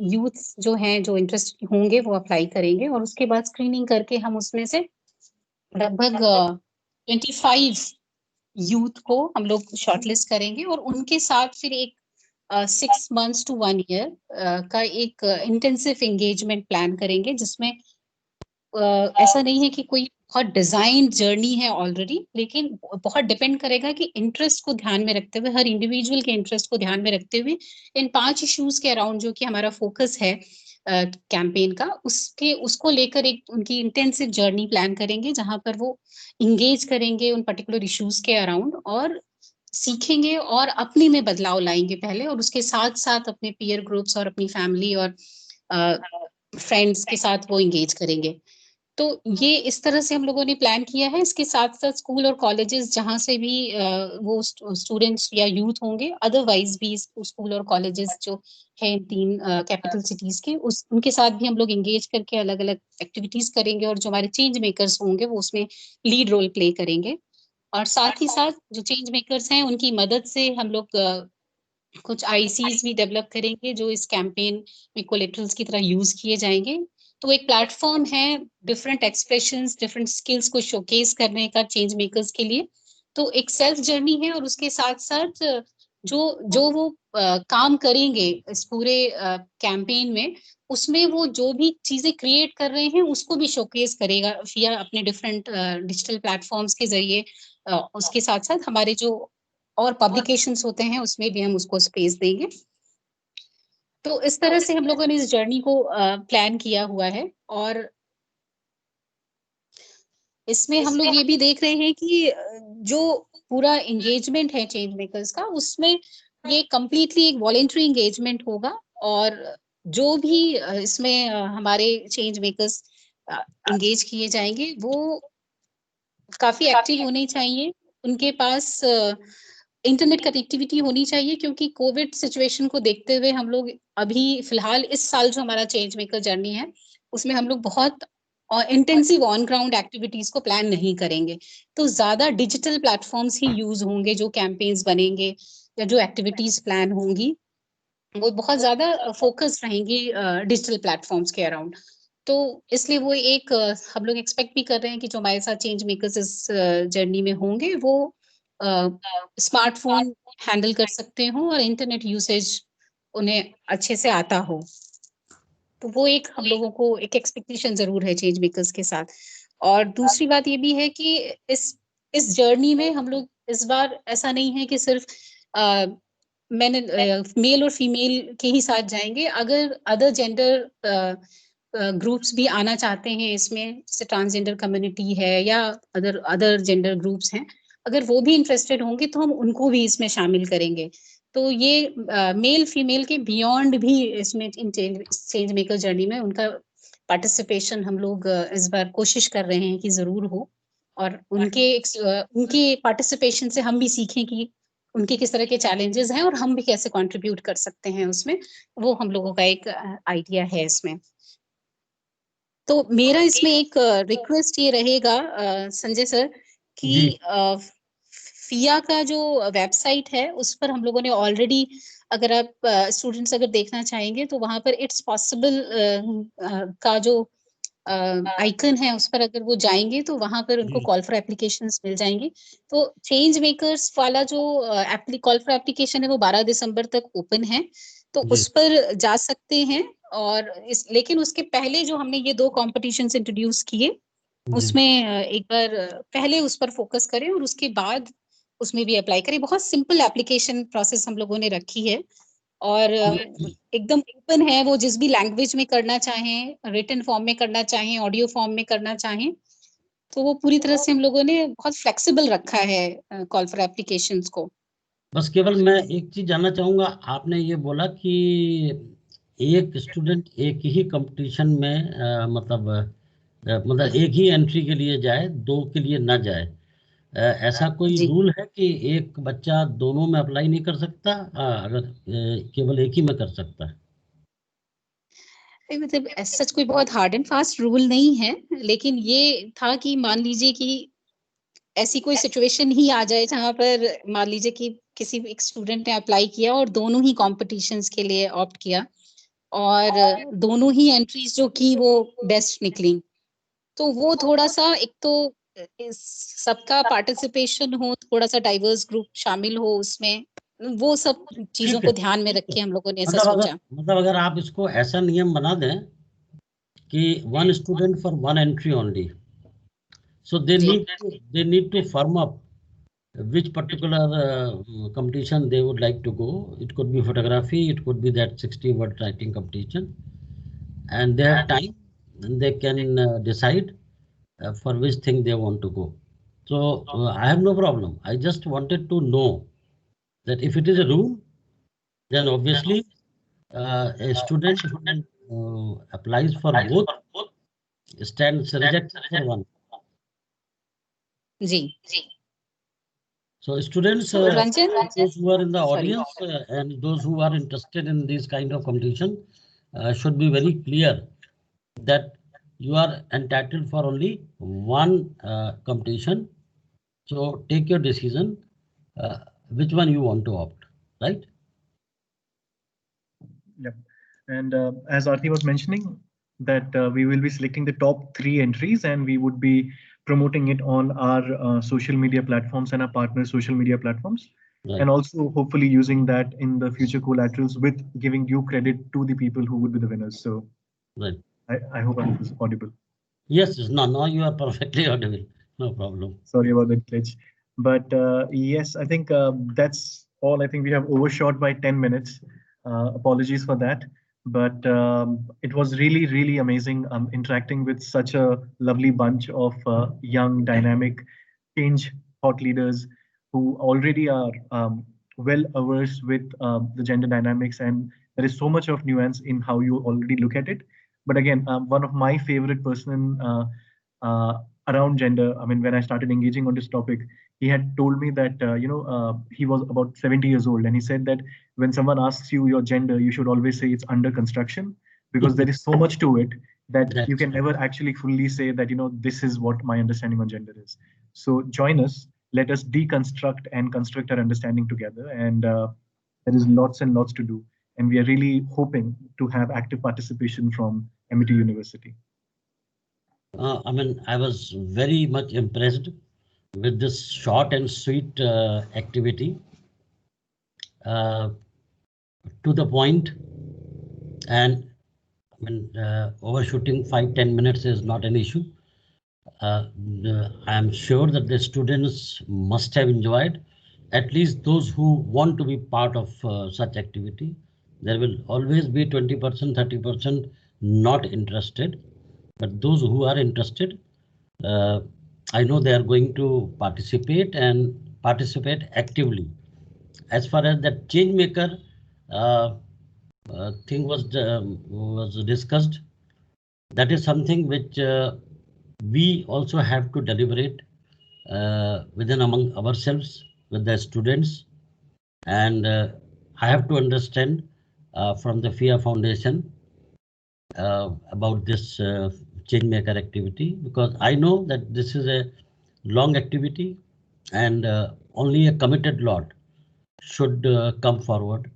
यूथ जो हैं जो इंटरेस्टेड होंगे वो अप्लाई करेंगे और उसके बाद स्क्रीनिंग करके हम उसमें से लगभग 25 यूथ को हम लोग शॉर्टलिस्ट करेंगे और उनके साथ फिर एक 6 months to 1 year का एक इंटेंसिव एंगेजमेंट प्लान करेंगे, जिसमें ऐसा नहीं है कि कोई बहुत डिजाइन जर्नी है ऑलरेडी, लेकिन बहुत डिपेंड करेगा कि इंटरेस्ट को ध्यान में रखते हुए, हर इंडिविजुअल के इंटरेस्ट को ध्यान में रखते हुए इन 5 इश्यूज के अराउंड जो कि हमारा फोकस है कैंपेन का, उसको लेकर एक उनकी इंटेंसिव जर्नी प्लान करेंगे, जहां पर वो इंगेज करेंगे उन पर्टिकुलर इश्यूज के अराउंड और सीखेंगे और अपने में बदलाव लाएंगे पहले, और उसके साथ साथ अपने पीयर ग्रुप्स और अपनी फैमिली और फ्रेंड्स के साथ वो इंगेज करेंगे। तो ये इस तरह से हम लोगों ने प्लान किया है। इसके साथ साथ स्कूल और कॉलेजेस जहाँ से भी वो स्टूडेंट्स या यूथ होंगे, अदरवाइज भी स्कूल और कॉलेजेस जो है 3 कैपिटल सिटीज के, उनके साथ भी हम लोग इंगेज करके अलग अलग एक्टिविटीज करेंगे, और जो हमारे चेंज मेकर्स होंगे वो उसमें लीड रोल प्ले करेंगे। और साथ ही साथ जो चेंज मेकर्स हैं उनकी मदद से हम लोग कुछ आईसीज भी डेवलप करेंगे जो इस कैंपेन में कोलेटरल्स की तरह यूज किए जाएंगे। तो एक प्लेटफॉर्म है डिफरेंट एक्सप्रेशंस, डिफरेंट स्किल्स को शोकेस करने का चेंज मेकर्स के लिए। तो एक सेल्फ जर्नी है, और उसके साथ साथ जो वो काम करेंगे इस पूरे कैंपेन में, उसमें वो जो भी चीजें क्रिएट कर रहे हैं उसको भी शोकेस करेगा फिया अपने डिफरेंट डिजिटल प्लेटफॉर्म्स के जरिए। उसके साथ साथ हमारे जो और पब्लिकेशंस होते हैं उसमें भी हम उसको स्पेस देंगे। तो इस तरह से हम लोगों ने इस जर्नी को प्लान किया हुआ है, और इसमें हम लोग ये भी देख रहे हैं कि जो पूरा एंगेजमेंट है चेंज मेकर्स का, उसमें ये कंप्लीटली एक वॉलेंट्री एंगेजमेंट होगा, और जो भी इसमें हमारे चेंज मेकर्स एंगेज किए जाएंगे वो काफी एक्टिव होने चाहिए, उनके पास इंटरनेट कनेक्टिविटी होनी चाहिए, क्योंकि कोविड सिचुएशन को देखते हुए हम लोग अभी फिलहाल इस साल जो हमारा चेंज मेकर जर्नी है उसमें हम लोग बहुत इंटेंसिव ऑन ग्राउंड एक्टिविटीज को प्लान नहीं करेंगे। तो ज्यादा डिजिटल प्लेटफॉर्म्स ही यूज होंगे, जो कैंपेन्स बनेंगे या जो एक्टिविटीज प्लान होंगी वो बहुत ज्यादा फोकस रहेंगी डिजिटल प्लेटफॉर्म्स के अराउंड। तो इसलिए वो एक हम लोग एक्सपेक्ट भी कर रहे हैं कि जो हमारे साथ चेंज मेकर्स इस जर्नी में होंगे वो स्मार्टफोन हैंडल कर सकते हो और इंटरनेट यूसेज उन्हें अच्छे से आता हो। तो वो एक हम लोगों को एक एक्सपेक्टेशन जरूर है चेंज मेकर्स के साथ। और दूसरी बात ये भी है कि इस जर्नी में हम लोग इस बार ऐसा नहीं है कि सिर्फ मेल और फीमेल के ही साथ जाएंगे। अगर अदर जेंडर ग्रुप्स भी आना चाहते हैं इसमें, जैसे ट्रांसजेंडर कम्युनिटी है या अदर जेंडर ग्रुप्स हैं, अगर वो भी इंटरेस्टेड होंगे तो हम उनको भी इसमें शामिल करेंगे। तो ये मेल फीमेल के बियॉन्ड भी इसमें चेंज मेकर जर्नी में उनका पार्टिसिपेशन हम लोग इस बार कोशिश कर रहे हैं कि जरूर हो, और उनके पार्टिसिपेशन से हम भी सीखें कि उनके किस तरह के चैलेंजेस हैं और हम भी कैसे कंट्रीब्यूट कर सकते हैं उसमें। वो हम लोगों का एक आइडिया है इसमें। तो मेरा इसमें एक रिक्वेस्ट ये रहेगा संजय सर कि फिया का जो वेबसाइट है उस पर हम लोगों ने ऑलरेडी, अगर आप स्टूडेंट्स अगर देखना चाहेंगे तो वहां पर इट्स पॉसिबल का जो आइकन है उस पर अगर वो जाएंगे तो वहां पर उनको कॉल फॉर एप्लीकेशंस मिल जाएंगे। तो चेंज मेकर्स वाला जो कॉल फॉर एप्लीकेशन है वो 12 दिसंबर तक ओपन है, तो उस पर जा सकते हैं। और लेकिन उसके पहले जो हमने ये 2 कॉम्पिटिशन्स इंट्रोड्यूस किए उसमें एक बार पहले उस पर फोकस करें और उसके बाद उसमें भी अप्लाई करें। बहुत सिंपल एप्लीकेशन प्रोसेस हम लोगों ने रखी है और एकदम ओपन है। वो जिस भी लैंग्वेज में करना चाहें, रिटन फॉर्म में करना चाहें, ऑडियो फॉर्म में करना चाहें, तो वो पूरी तरह से हम लोगों ने बहुत फ्लेक्सिबल रखा है कॉल फॉर एप्लीकेशंस को। बस केवल मैं एक चीज जानना चाहूंगा, आपने ये बोला कि एक स्टूडेंट एक ही कंपटीशन में मतलब एक ही एंट्री के लिए जाए, 2 के लिए ना जाए। ऐसा कोई रूल है कि एक बच्चा दोनों में अप्लाई नहीं कर सकता, अगर केवल एक ही में कर सकता है? मतलब सच कोई बहुत हार्ड एंड फास्ट रूल नहीं है, लेकिन ये था कि मान लीजिए कि ऐसी कोई सिचुएशन ही आ जाए जहां पर मान लीजिए कि किसी एक स्टूडेंट ने अप्लाई किया और दोनों ही कॉम्पिटिशन्स के लिए ऑप्ट किया और दोनों ही एंट्रीज जो की वो बेस्ट निकली, तो वो थोड़ा सा, एक तो सबका पार्टिसिपेशन हो, थोड़ा सा डाइवर्स ग्रुप शामिल हो उसमें, वो सब चीजों को ध्यान में रख के हम लोगों ने ऐसा सोचा। मतलब अगर आप इसको ऐसा नियम बना दें one student for one entry only. So they need to firm up which particular competition they would like to go. It could be photography, it could be that 60-word writing competition, and they have time and they can decide for which thing they want to go. So I have no problem. I just wanted to know that if it is a rule, then obviously a student who applies for both stands rejected for one. So students, those who are in the audience and those who are interested in this kind of competition should be very clear that you are entitled for only one competition. So take your decision, which one you want to opt, right? Yep. And as Aarti was mentioning, that we will be selecting the top 3 entries and we would be promoting it on our social media platforms and our partner social media platforms. Right. And also hopefully using that in the future collaterals with giving due credit to the people who would be the winners. So right. I hope I'm audible. Yes, no, you are perfectly audible. No problem. Sorry about that glitch. But yes, I think that's all. I think we have overshot by 10 minutes. Apologies for that. But it was really, really amazing interacting with such a lovely bunch of young, dynamic, change thought leaders who already are well averse with the gender dynamics. And there is so much of nuance in how you already look at it. But again, one of my favorite person around gender, I mean, when I started engaging on this topic, he had told me that, he was about 70 years old. And he said that when someone asks you your gender, you should always say it's under construction, because there is so much to it that you can never actually fully say that, this is what my understanding on gender is. So join us, let us deconstruct and construct our understanding together. And there is lots and lots to do. And we are really hoping to have active participation from Amity University. I was very much impressed with this short and sweet activity, to the point, and overshooting 5-10 minutes is not an issue. I am sure that the students must have enjoyed, at least those who want to be part of such activity. There will always be 20%, 30% not interested, but those who are interested, I know they are going to participate and participate actively. As far as that change maker thing was discussed, that is something which we also have to deliberate within among ourselves with the students, and I have to understand from the FIA Foundation about this change maker activity, because I know that this is a long activity and only a committed lot should come forward.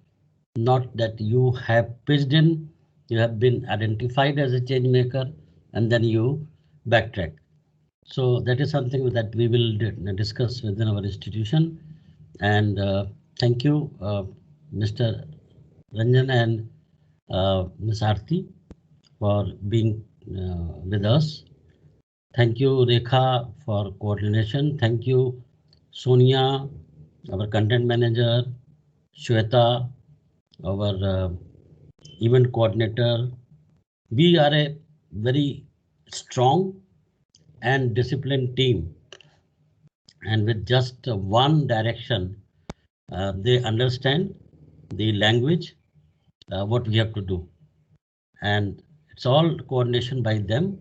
Not that you have pitched in, you have been identified as a change maker and then you backtrack. So that is something that we will discuss within our institution. And thank you, Mr. Ranjan and Ms. Aarti, for being with us. Thank you, Rekha, for coordination. Thank you, Sonia, our content manager, Shweta, our event coordinator. We are a very strong and disciplined team, and with just one direction, they understand the language, what we have to do, and it's all coordination by them.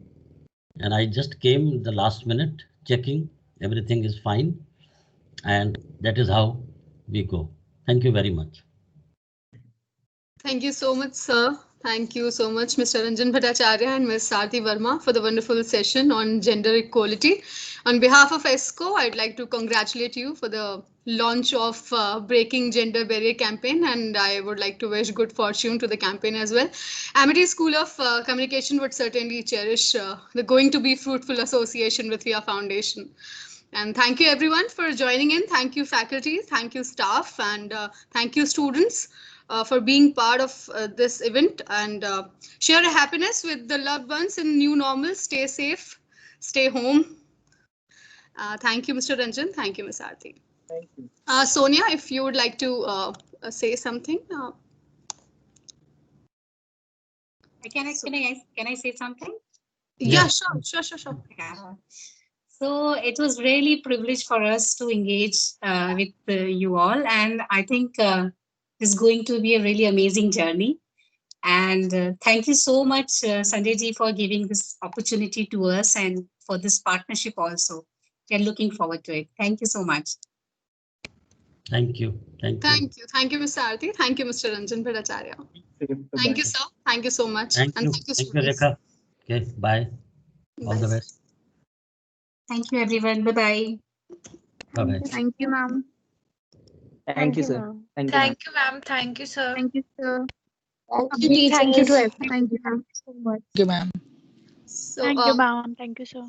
And I just came the last minute checking everything is fine, and that is how we go. Thank you very much. Thank you so much, sir. Thank you so much, Mr. Ranjan Bhattacharya and Ms. Aarti Verma, for the wonderful session on gender equality. On behalf of ESCO, I'd like to congratulate you for the launch of Breaking Gender Barrier campaign, and I would like to wish good fortune to the campaign as well. Amity School of Communication would certainly cherish the going to be fruitful association with FIA Foundation. And thank you everyone for joining in. Thank you faculty, thank you staff, and thank you students. for being part of this event and share a happiness with the loved ones in new normal. Stay safe, stay home. Thank you, Mr. Ranjan. Thank you, Ms. Aarti. Thank you. Sonia, if you would like to say something. Can I say something? Yeah, sure. Yeah. So it was really privileged for us to engage with you all, and I think it's going to be a really amazing journey. And thank you so much, Sanjay ji, for giving this opportunity to us and for this partnership also. We are looking forward to it. Thank you so much. Thank you. Thank you, Mr. Aarti. Thank you, Mr. Ranjan Bhattacharya. Thank you, sir. Thank you so much. Thank you, Rekha. Okay, bye. All the best. Thank you, everyone. Bye-bye. Bye-bye. Thank you, ma'am. Thank you, sir. Thank you, ma'am. Thank you, sir. Thank you, sir. Thank you to everyone. Thank you, ma'am. so much. Thank you, ma'am. So, Thank you, ma'am. Thank you, sir.